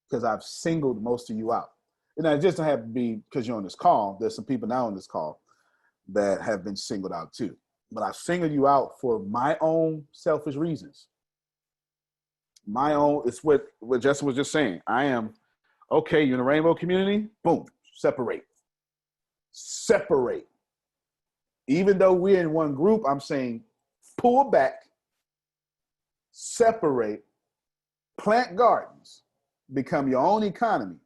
because I've singled most of you out. And it just don't have to be because you're on this call. There's some people now on this call that have been singled out too. But I've singled you out for my own selfish reasons. My own, it's what Justin was just saying. I am, okay, you're in the rainbow community, boom, separate. Even though we're in one group, I'm saying pull back, separate, plant gardens, become your own economy,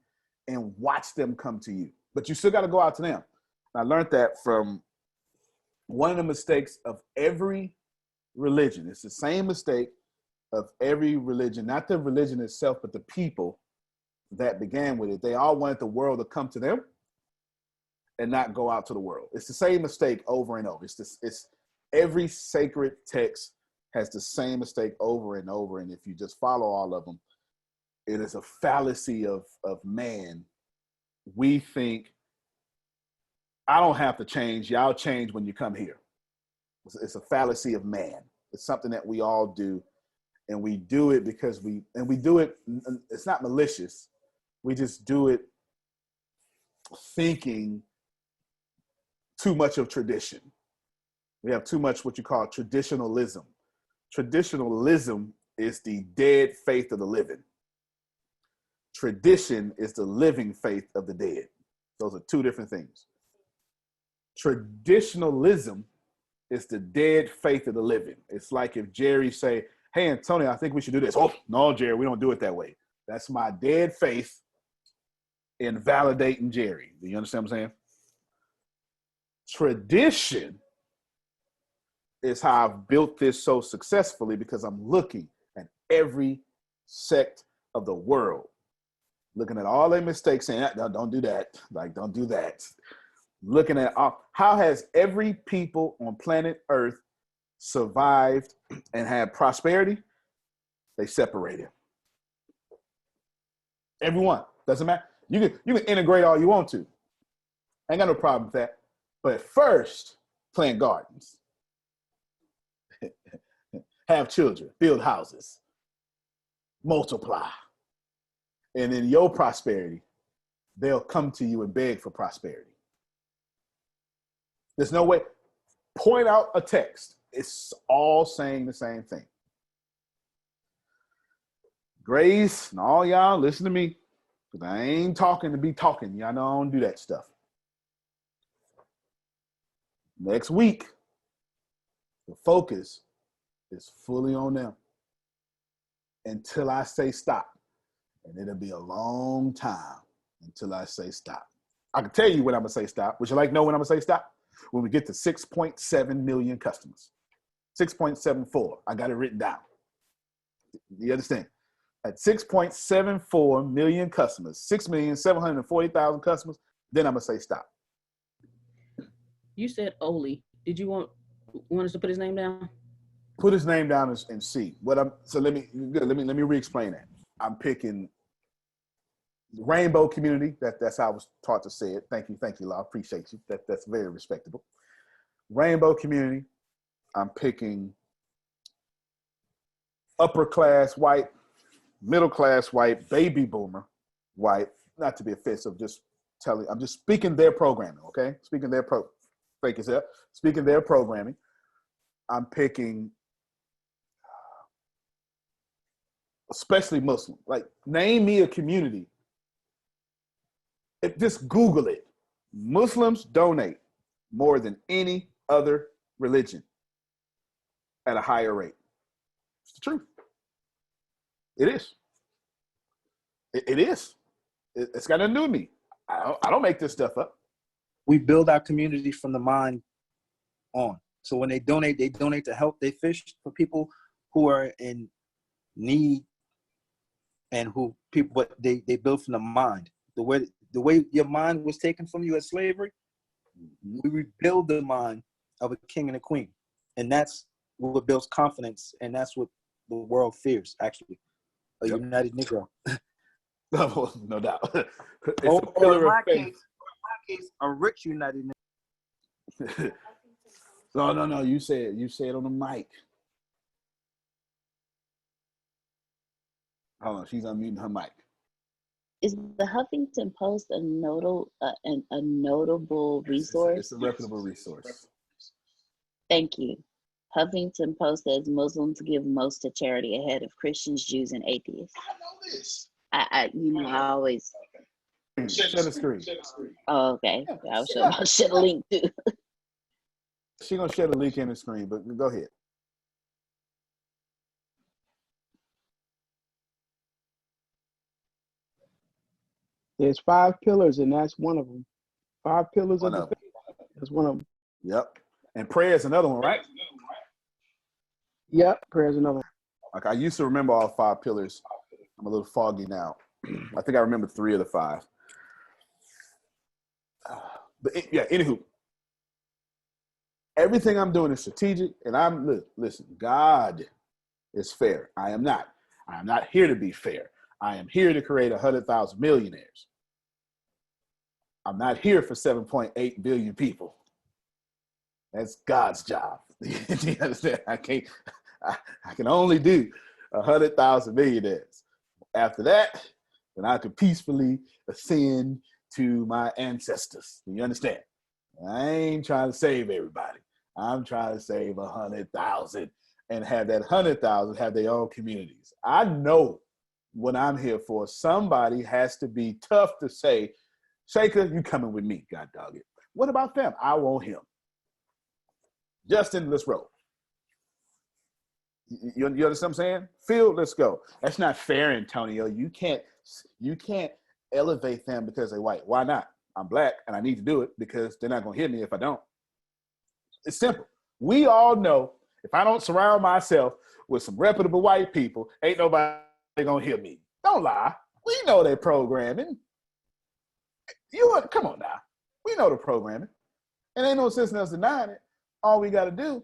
and watch them come to you. But you still got to go out to them. I learned that from one of the mistakes of every religion. It's the same mistake of every religion, not the religion itself, but the people that began with it. They all wanted the world to come to them and not go out to the world. It's the same mistake over and over. It's every sacred text has the same mistake over and over. And if you just follow all of them, it is a fallacy of man. We think, I don't have to change. Y'all change when you come here. It's a fallacy of man. It's something that we all do. And we do it because we do it, it's not malicious. We just do it thinking too much of tradition. We have too much what you call traditionalism. Traditionalism is the dead faith of the living. Tradition is the living faith of the dead. Those are two different things. Traditionalism is the dead faith of the living. It's like if Jerry say, hey, Antonio, I think we should do this. Oh, no, Jerry, we don't do it that way. That's my dead faith in validating Jerry. Do you understand what I'm saying? Tradition is how I've built this so successfully because I'm looking at every sect of the world, looking at all their mistakes, saying, no, don't do that. Like, don't do that. Looking at how has every people on planet Earth survived and had prosperity? They separated. Everyone. Doesn't matter. You can integrate all you want to. I ain't got no problem with that. But first, plant gardens. Have children. Build houses. Multiply. And in your prosperity, they'll come to you and beg for prosperity. There's no way. Point out a text. It's all saying the same thing. Grace and all y'all, listen to me. Because I ain't talking to be talking. Y'all know I don't do that stuff. Next week, the focus is fully on them until I say stop. And it'll be a long time until I say stop. I can tell you when I'm gonna say stop. Would you like to know when I'm gonna say stop? When we get to 6.7 million customers. 6.74. I got it written down. You understand? At 6.74 million customers, 6,740,000 customers, then I'm gonna say stop. You said Oli. Did you want us to put his name down? Put his name down and see what I'm. So let me re-explain that. I'm picking the rainbow community. That's how I was taught to say it. Thank you, Law. Appreciate you. That's very respectable. Rainbow community. I'm picking upper class white, middle class white, baby boomer white. Not to be offensive, I'm just speaking their programming. Okay, speaking their Speaking their programming. I'm picking especially Muslim. Like, name me a community. Just Google it. Muslims donate more than any other religion at a higher rate. It's the truth. It is. It is. It's got nothing to do with me. I don't make this stuff up. We build our community from the mind on. So when they donate to help they fish for people who are in need and but they build from the mind. The way your mind was taken from you as slavery, we rebuild the mind of a king and a queen. And that's what builds confidence, and that's what the world fears, actually. A united Negro. No doubt. It's or, a pillar in my of faith. case, a rich united Negro. No. You said on the mic. Hold on, she's unmuting her mic. Is the Huffington Post a notable resource? It's a reputable resource. Thank you. Huffington Post says Muslims give most to charity ahead of Christians, Jews, and atheists. I know this. I always. Share the screen. Oh, okay. I'll share the link too. She's gonna share the link in the screen, but go ahead. There's 5 pillars, and that's one of them. 5 pillars of the faith. That's one of them. Yep. And prayer is another one, right? Yep. Prayer is another one. Like, I used to remember all 5 pillars. I'm a little foggy now. I think I remember 3 of the 5. But yeah, anywho, everything I'm doing is strategic, and listen, God is fair. I am not. I am not here to be fair. I am here to create 100,000 millionaires. I'm not here for 7.8 billion people. That's God's job. Do you understand? I can only do 100,000 millionaires. After that, then I could peacefully ascend to my ancestors. Do you understand? I ain't trying to save everybody. I'm trying to save 100,000 and have that 100,000 have their own communities. I know what I'm here for. Somebody has to be tough to say, Shaker, you coming with me, God dog it. What about them? I want him. Justin, let's roll. You understand what I'm saying? Phil, let's go. That's not fair, Antonio. You can't elevate them because they're white. Why not? I'm black and I need to do it because they're not going to hit me if I don't. It's simple. We all know if I don't surround myself with some reputable white people, ain't nobody going to hit me. Don't lie. We know they're programming. Come on now. We know the programming. And ain't no sense in us denying it. All we got to do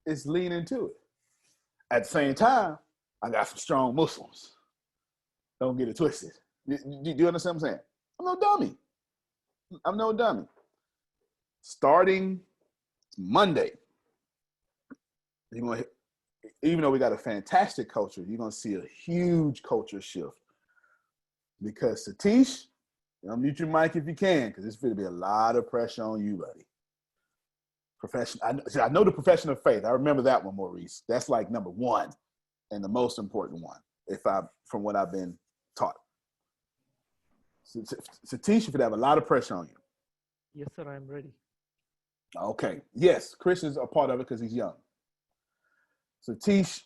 is lean into it. At the same time, I got some strong Muslims. Don't get it twisted. Do you understand what I'm saying? I'm no dummy. Starting Monday, even though we got a fantastic culture, you're going to see a huge culture shift. Because Satish, mute your mic if you can, because there's going to be a lot of pressure on you, buddy. I know the profession of faith. I remember that one, Maurice. That's like number 1 and the most important one, from what I've been taught. Satish, you could have a lot of pressure on you. Yes, sir, I'm ready. Okay. Yes, Christians are part of it because he's young. Satish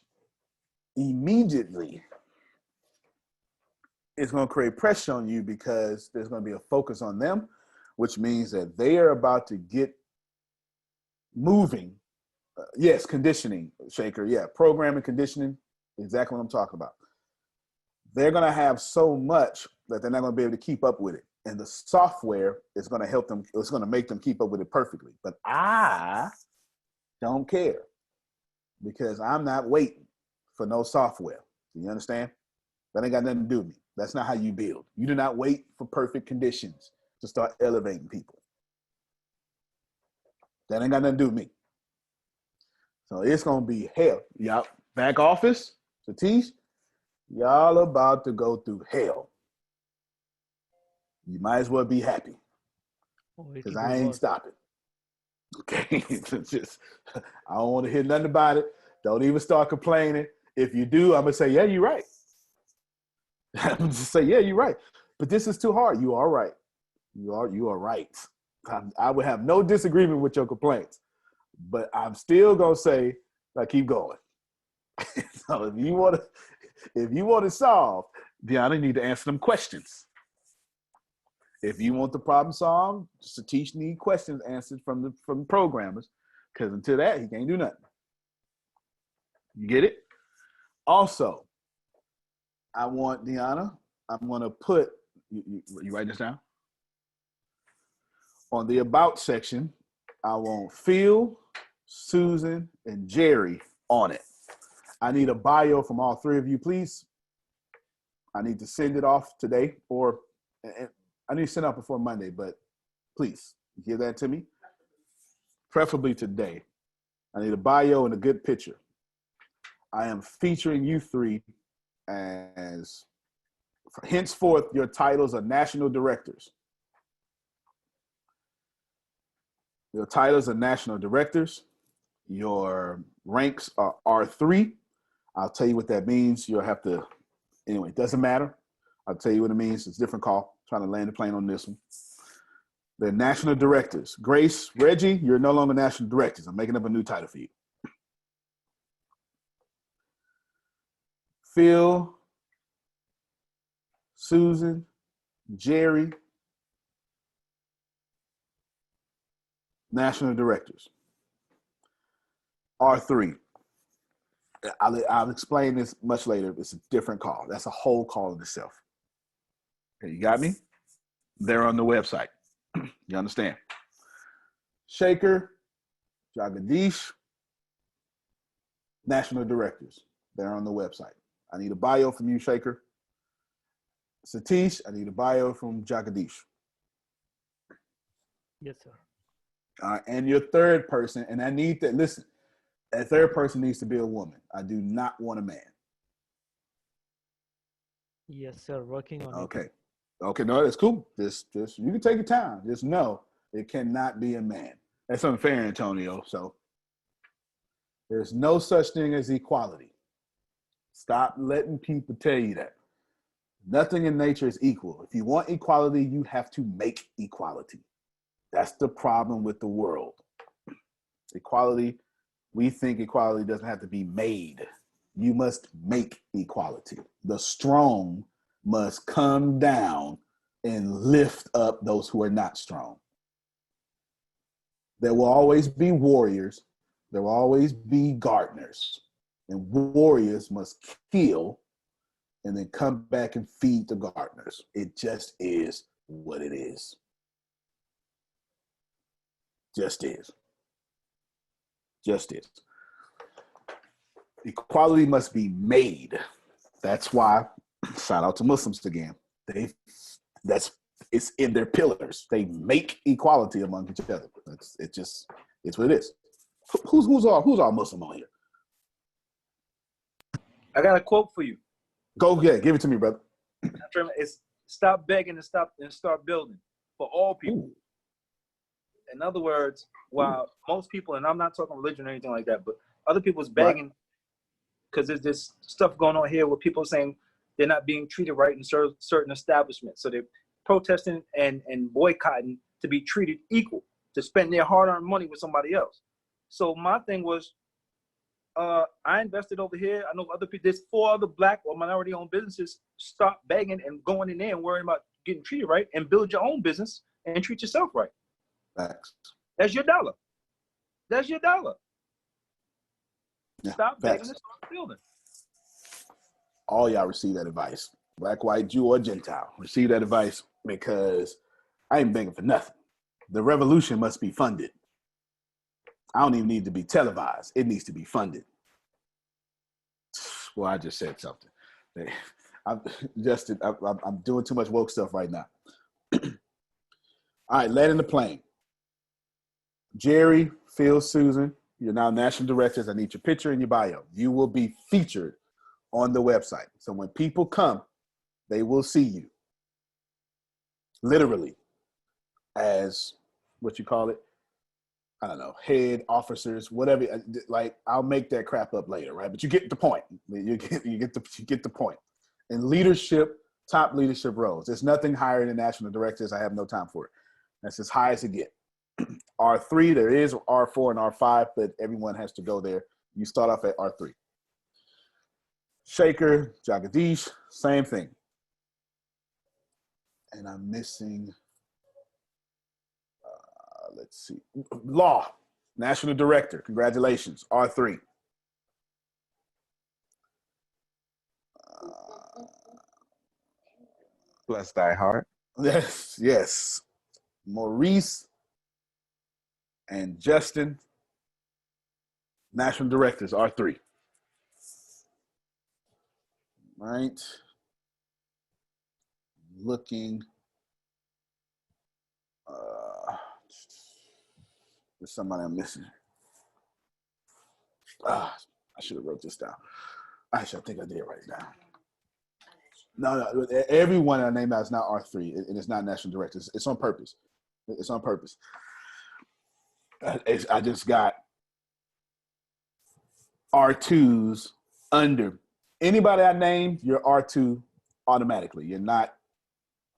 immediately is going to create pressure on you because there's going to be a focus on them which means that they are about to get moving. Yes, conditioning, Shaker. Yeah, programming, conditioning, exactly what I'm talking about. They're going to have so much that they're not going to be able to keep up with it. And the software is going to help them. It's going to make them keep up with it perfectly. But I don't care because I'm not waiting for no software. Do you understand? That ain't got nothing to do with me. That's not how you build. You do not wait for perfect conditions to start elevating people. That ain't got nothing to do with me. So it's going to be hell. Y'all, back office, Satish, y'all about to go through hell. You might as well be happy because I ain't stopping. Okay? Just, I don't want to hear nothing about it. Don't even start complaining. If you do, I'm going to say, yeah, you're right. I'm going to say, yeah, you're right. But this is too hard. You are right. You are right. I would have no disagreement with your complaints. But I'm still gonna say, like, keep going. So if you want to solve, Deanna, you need to answer them questions. If you want the problem solved, Satish need questions answered from the programmers, because until that, he can't do nothing. You get it? Also, I want Deanna. I'm gonna put you write this down on the about section. I want Phil, Susan, and Jerry on it. I need a bio from all three of you, please. I need to send it off today, or I need to send it off before Monday, but please give that to me. Preferably today. I need a bio and a good picture. I am featuring you three as, henceforth, your titles are national directors. Your titles are national directors. Your ranks are R3. I'll tell you what that means. You'll have to, anyway, it doesn't matter. I'll tell you what it means. It's a different call. I'm trying to land the plane on this one. They're national directors. Grace, Reggie, you're no longer national directors. I'm making up a new title for you. Phil, Susan, Jerry, national directors. R3. I'll explain this much later. It's a different call. That's a whole call in itself. Okay, you got me? They're on the website. You understand? Shaker, Jagadish, national directors. They're on the website. I need a bio from you, Shaker. Satish, I need a bio from Jagadish. Yes, sir. And your third person, and I need to, listen, that third person needs to be a woman. I do not want a man. Yes, sir. Working on it. Okay. Okay, no, that's cool. Just you can take your time. Just know it cannot be a man. That's unfair, Antonio. So there's no such thing as equality. Stop letting people tell you that. Nothing in nature is equal. If you want equality, you have to make equality. That's the problem with the world. Equality, we think equality doesn't have to be made. You must make equality. The strong must come down and lift up those who are not strong. There will always be warriors. There will always be gardeners. And warriors must kill and then come back and feed the gardeners. It just is what it is. Just is. Just is. Equality must be made. That's why, shout out to Muslims again. It's in their pillars. They make equality among each other. It's what it is. Who's our Muslim on here? I got a quote for you. Go ahead, give it to me, brother. It's stop begging and start building for all people. Ooh. In other words, while most people, and I'm not talking religion or anything like that, but other people's begging because there's this stuff going on here where people saying they're not being treated right in certain establishments. So they're protesting and boycotting to be treated equal, to spend their hard-earned money with somebody else. So my thing was, I invested over here. I know other people, there's 4 other Black or minority-owned businesses. Stop begging and going in there and worrying about getting treated right and build your own business and treat yourself right. Facts. That's your dollar. That's your dollar. Yeah, Stop begging facts. and start building. All y'all receive that advice. Black, white, Jew, or Gentile. Receive that advice because I ain't begging for nothing. The revolution must be funded. I don't even need to be televised. It needs to be funded. Well, I just said something. I'm doing too much woke stuff right now. All right, landing the plane. Jerry, Phil, Susan, you're now national directors. I need your picture and your bio. You will be featured on the website. So when people come, they will see you. Literally, as what you call it, I don't know, head officers, whatever. Like, I'll make that crap up later, right? But you get the point. You get the point. In leadership, top leadership roles, there's nothing higher than national directors. I have no time for it. That's as high as it gets. R3, there is R4 and R5, but everyone has to go there. You start off at R3. Shaker, Jagadish, same thing. And I'm missing, let's see, Law, National Director, congratulations, R3. Bless thy heart. Yes. Maurice and Justin, National Directors, R3. Right. Looking. There's somebody I'm missing. I should have wrote this down. Actually, I think I did write it down. No, everyone I named out is not R3, and it's not national directors. It's on purpose. It's on purpose. I just got R2s under. Anybody I named, you're R2 automatically. You're not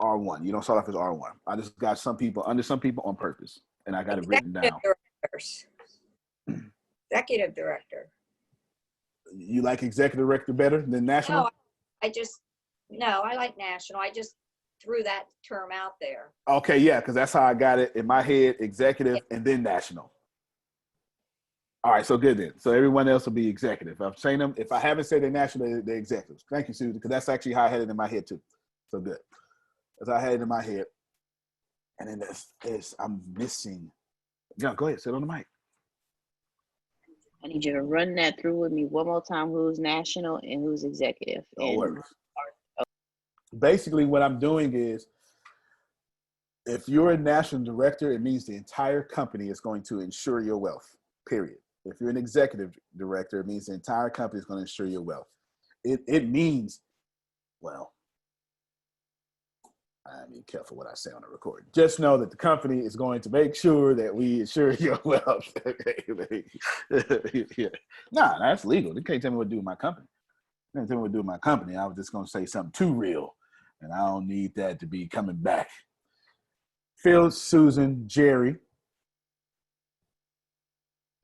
R1. You don't start off as R1. I just got some people under some people on purpose, and I got it written down. Executive director. You like executive director better than national? No, I like national. I just threw that term out there. Okay, yeah, because that's how I got it in my head, executive and then national. All right, so good then. So everyone else will be executive. I'm saying them. If I haven't said they're national, they're executives. Thank you, Susan, because that's actually how I had it in my head too. So good. That's how I had it in my head. And then I'm missing. Yeah, go ahead. Sit on the mic. I need you to run that through with me one more time. Who's national and who's executive? No worries. Basically, what I'm doing is, if you're a national director, it means the entire company is going to ensure your wealth, period. If you're an executive director, it means the entire company is going to ensure your wealth. It means, well, I mean, careful what I say on the recording. Just know that the company is going to make sure that we ensure your wealth. Yeah. Nah, that's legal. They can't tell me what to do with my company. They can't tell me what to do with my company. I was just going to say something too real, and I don't need that to be coming back. Phil, Susan, Jerry,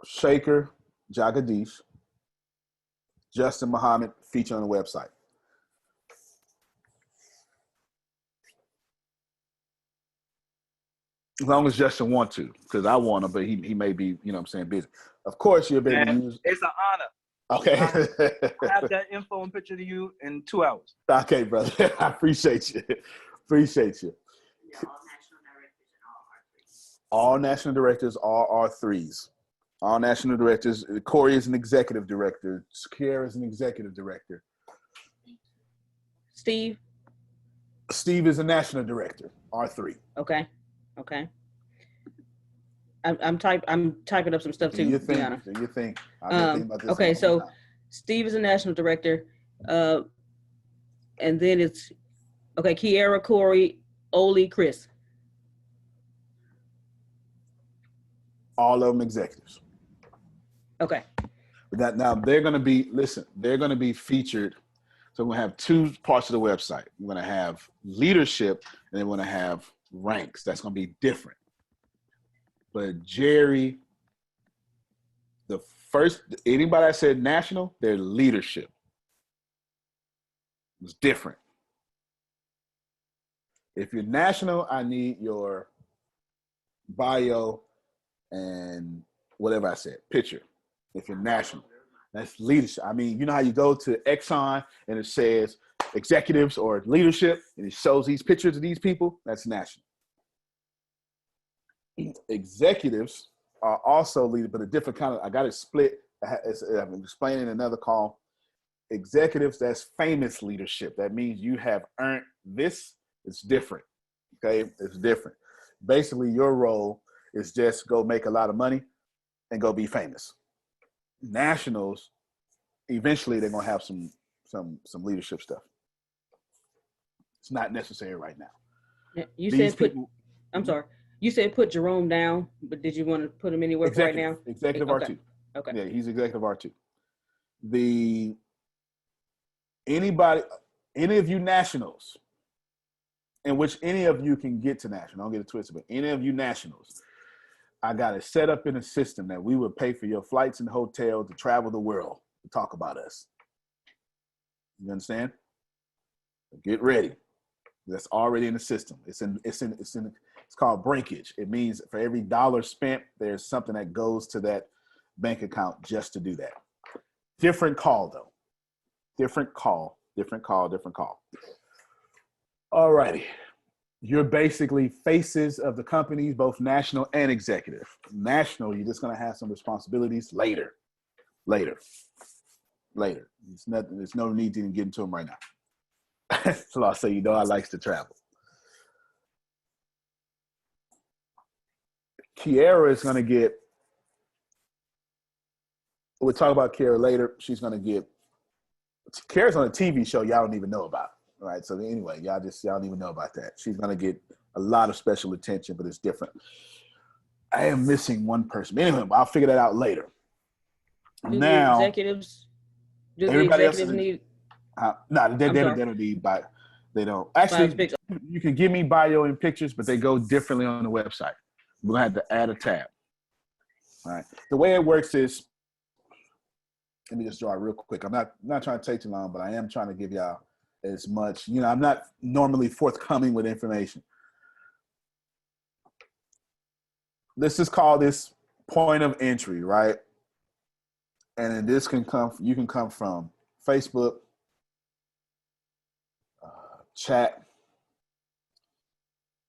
Shaker, Jagadish, Justin Muhammad, feature on the website. As long as Justin wants to, because I want him, but he may be, you know what I'm saying, busy. Of course, you'll be able to use. It's an honor. Okay. I have that info and picture to you in 2 hours. Okay, brother. I appreciate you. Appreciate you. All national directors are R3s. All national directors. Corey is an executive director. Kiara is an executive director. Steve is a national director. R3. Okay. I'm typing up some stuff too. Do you think? I've been thinking about this. Okay, so Steve is a national director, and then it's Kiara, Corey, Oli, Chris. All of them executives. Okay. Now they're going to be. Listen, they're going to be featured. So we're going to have 2 parts of the website. We're going to have leadership, and then we're going to have ranks. That's going to be different. But Jerry, anybody that said national, their leadership was different. If you're national, I need your bio, and whatever I said, picture. If you're national, that's leadership. I mean, you know how you go to Exxon and it says executives or leadership, and it shows these pictures of these people? That's national. Executives are also leaders, but a different kind of, I got it split. I'm explaining in another call. Executives, that's famous leadership. That means you have earned this. It's different. Okay, it's different. Basically, your role is just go make a lot of money and go be famous. Nationals, eventually they're gonna have some leadership stuff. It's not necessary right now. Yeah, you These said put. people, I'm sorry. You said put Jerome down, but did you want to put him anywhere for right now? Executive Okay. R2. Okay. Yeah, he's executive R2. Any of you nationals, in which any of you can get to national, don't get it twisted, but any of you nationals, I got it set up in a system that we would pay for your flights and hotel to travel the world to talk about us. You understand? Get ready. That's already in the system. It's called breakage. It means for every dollar spent, there's something that goes to that bank account just to do that. Different call though. Different call. All righty. You're basically faces of the companies, both national and executive. National, you're just going to have some responsibilities later. There's no need to even get into them right now. So I'll say, I likes to travel. Kiara is going to get, we'll talk about Kiara later. She's going to get, Kiara's on a TV show y'all don't even know about. All right. So anyway, y'all don't even know about that. She's going to get a lot of special attention, but it's different. I am missing one person. Anyway, I'll figure that out later. Do now, the executives need? No, they don't need bio. They don't. Actually, you can give me bio and pictures, but they go differently on the website. We're going to have to add a tab. All right. The way it works is, let me just draw it real quick. I'm not trying to take too long, but I am trying to give y'all as much. I'm not normally forthcoming with information. Let's just call this point of entry, right? And then this you can come from Facebook, chat,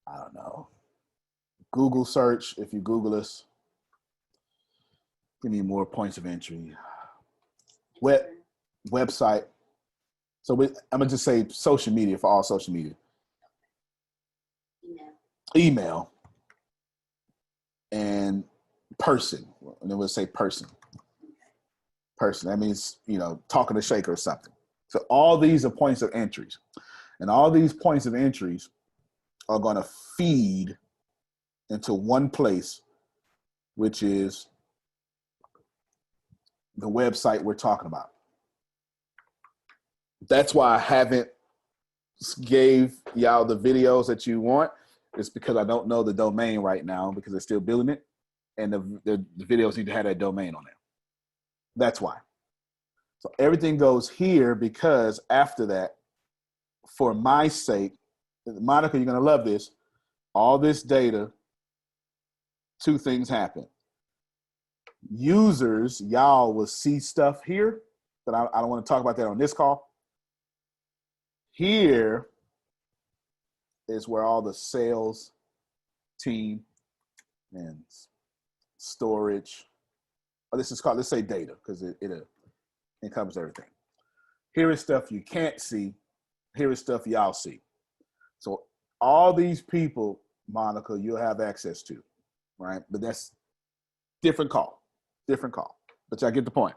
I don't know, Google search, if you Google us. Give me more points of entry. Website. So I'm going to just say social media for all social media. Email. And person. And then we'll say person. Person. That means, talking to Shaker or something. So all these are points of entries. And all these points of entries are going to feed into one place, which is the website we're talking about. That's why I haven't gave y'all the videos that you want. It's because I don't know the domain right now because they're still building it. And the videos need to have that domain on there. That's why. So everything goes here because after that, for my sake, Monica, you're going to love this. All this data, two things happen. Users, y'all will see stuff here, but I don't want to talk about that on this call. Here is where all the sales team and storage, this is called, let's say data, because it encompasses everything. Here is stuff you can't see. Here is stuff y'all see. So all these people, Monica, you'll have access to, right? But that's different call. But y'all get the point.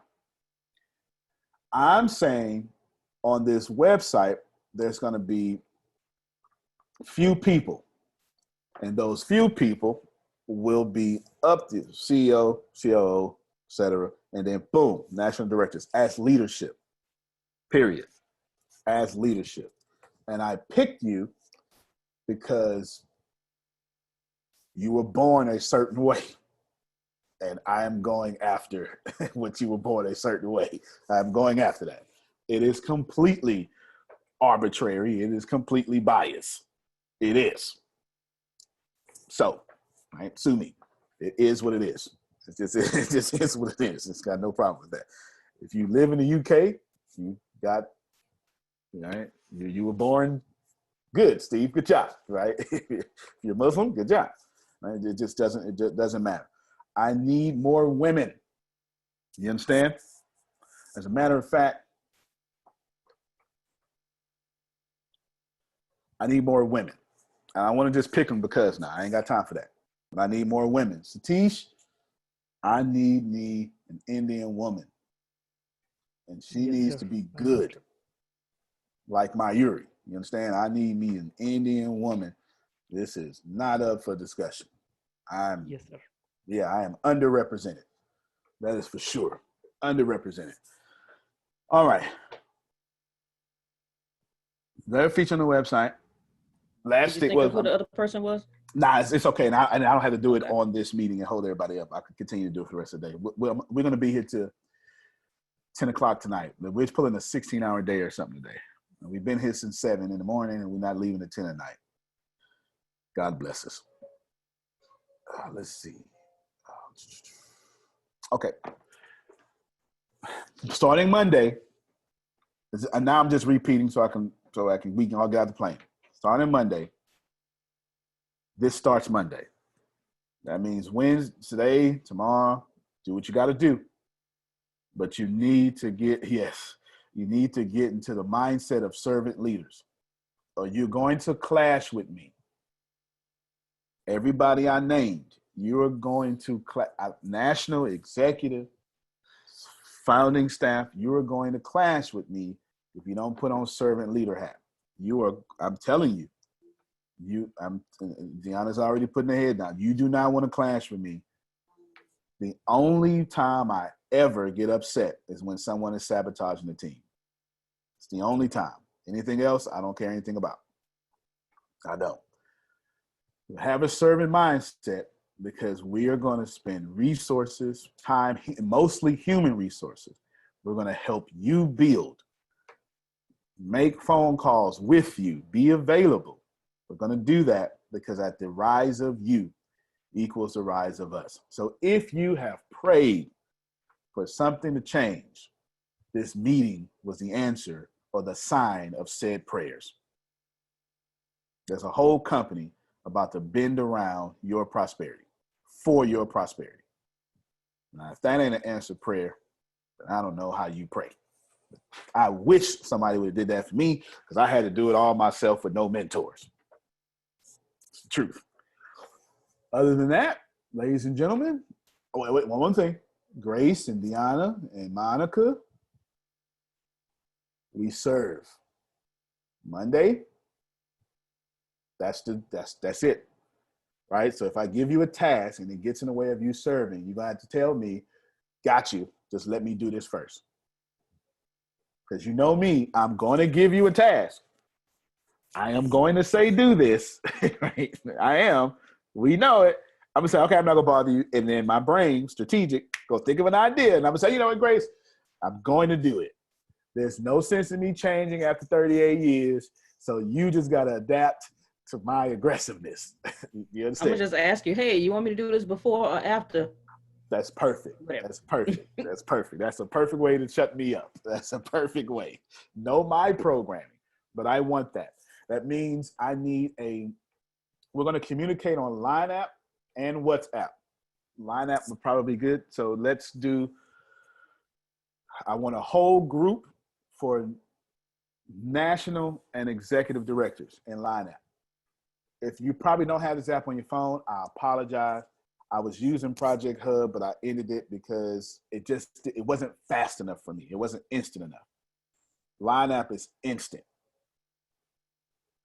I'm saying on this website, there's going to be few people. And those few people will be up to CEO, COO, et cetera. And then boom, national directors as leadership, period. As leadership. And I picked you because you were born a certain way. And I am going after what you were born a certain way. I'm going after that. It is completely arbitrary. It is completely biased. It is. So Right? Sue me. It is what it is. It just is what it is. It's got no problem with that. If you live in the UK, you got, right? You were born good, Steve. Good job, right? If you're Muslim, good job. Right? It just doesn't matter. I need more women. You understand? As a matter of fact, I need more women. And I want to just pick them because now I ain't got time for that. But I need more women. Satish, I need me an Indian woman. And she Yes, needs sir. to be good, like Mayuri. You understand? I need me an Indian woman. This is not up for discussion. Yes, sir. Yeah, I am underrepresented. That is for sure. Underrepresented. All right. They're featured on the website. Last Did you stick think was of who the other person was? Nah, it's okay. And I don't have to do it Okay. on this meeting and hold everybody up. I can continue to do it for the rest of the day. We're going to be here till 10 o'clock tonight. We're pulling a 16-hour day or something today. And we've been here since 7 in the morning, and we're not leaving at 10 at night. God bless us. Let's see. Okay. Starting Monday, and now I'm just repeating we can all get out the plane. Starting Monday, this starts Monday. That means Wednesday, today, tomorrow, do what you got to do. But you need to get into the mindset of servant leaders, or you're going to clash with me. Everybody I named, you are going to national executive, founding staff, you are going to clash with me if you don't put on servant leader hat. I'm telling you, Deanna's already putting her head down. You do not want to clash with me. The only time I ever get upset is when someone is sabotaging the team. It's the only time. Anything else, I don't care anything about. I don't. Have a servant mindset, because we are going to spend resources, time, mostly human resources. We're going to help you build, make phone calls with you, be available. We're going to do that because at the rise of you equals the rise of us. So if you have prayed for something to change, this meeting was the answer or the sign of said prayers. There's a whole company about to bend around your prosperity, for your prosperity. Now, if that ain't an answered prayer, then I don't know how you pray. I wish somebody would have did that for me, because I had to do it all myself with no mentors. It's the truth. Other than that, ladies and gentlemen, wait, one thing. Grace and Deanna and Monica, we serve. Monday, that's it. Right? So if I give you a task and it gets in the way of you serving, you're going to have to tell me, got you, just let me do this first. Because you know me, I'm going to give you a task. I am going to say do this. Right? I am. We know it. I'm going to say, okay, I'm not going to bother you. And then my brain, strategic, go think of an idea. And I'm going to say, you know what, Grace? I'm going to do it. There's no sense in me changing after 38 years. So you just got to adapt to my aggressiveness. You understand? I'm going to just ask you, hey, you want me to do this before or after? That's perfect. Whatever. That's perfect. That's perfect. That's a perfect way to shut me up. That's a perfect way. Know my programming, but I want that. That means we're going to communicate on Line app and WhatsApp. Line app would probably be good. So I want a whole group for national and executive directors in Line app. If you probably don't have this app on your phone, I apologize. I was using Project Hub, but I ended it because it wasn't fast enough for me. It wasn't instant enough. Line app is instant.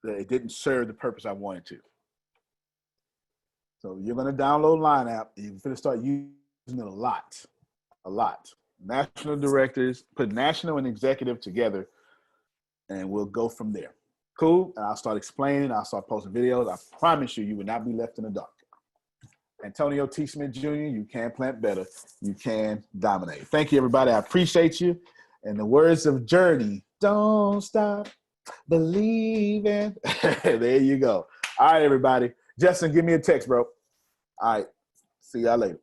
It didn't serve the purpose I wanted to. So you're going to download Line app, and you're going to start using it a lot. National directors, put national and executive together, and we'll go from there. Cool? And I'll start explaining. I'll start posting videos. I promise you, you will not be left in the dark. Antonio T. Smith Jr., you can plant better. You can dominate. Thank you, everybody. I appreciate you. And the words of Journey, don't stop believing. There you go. All right, everybody. Justin, give me a text, bro. All right. See y'all later.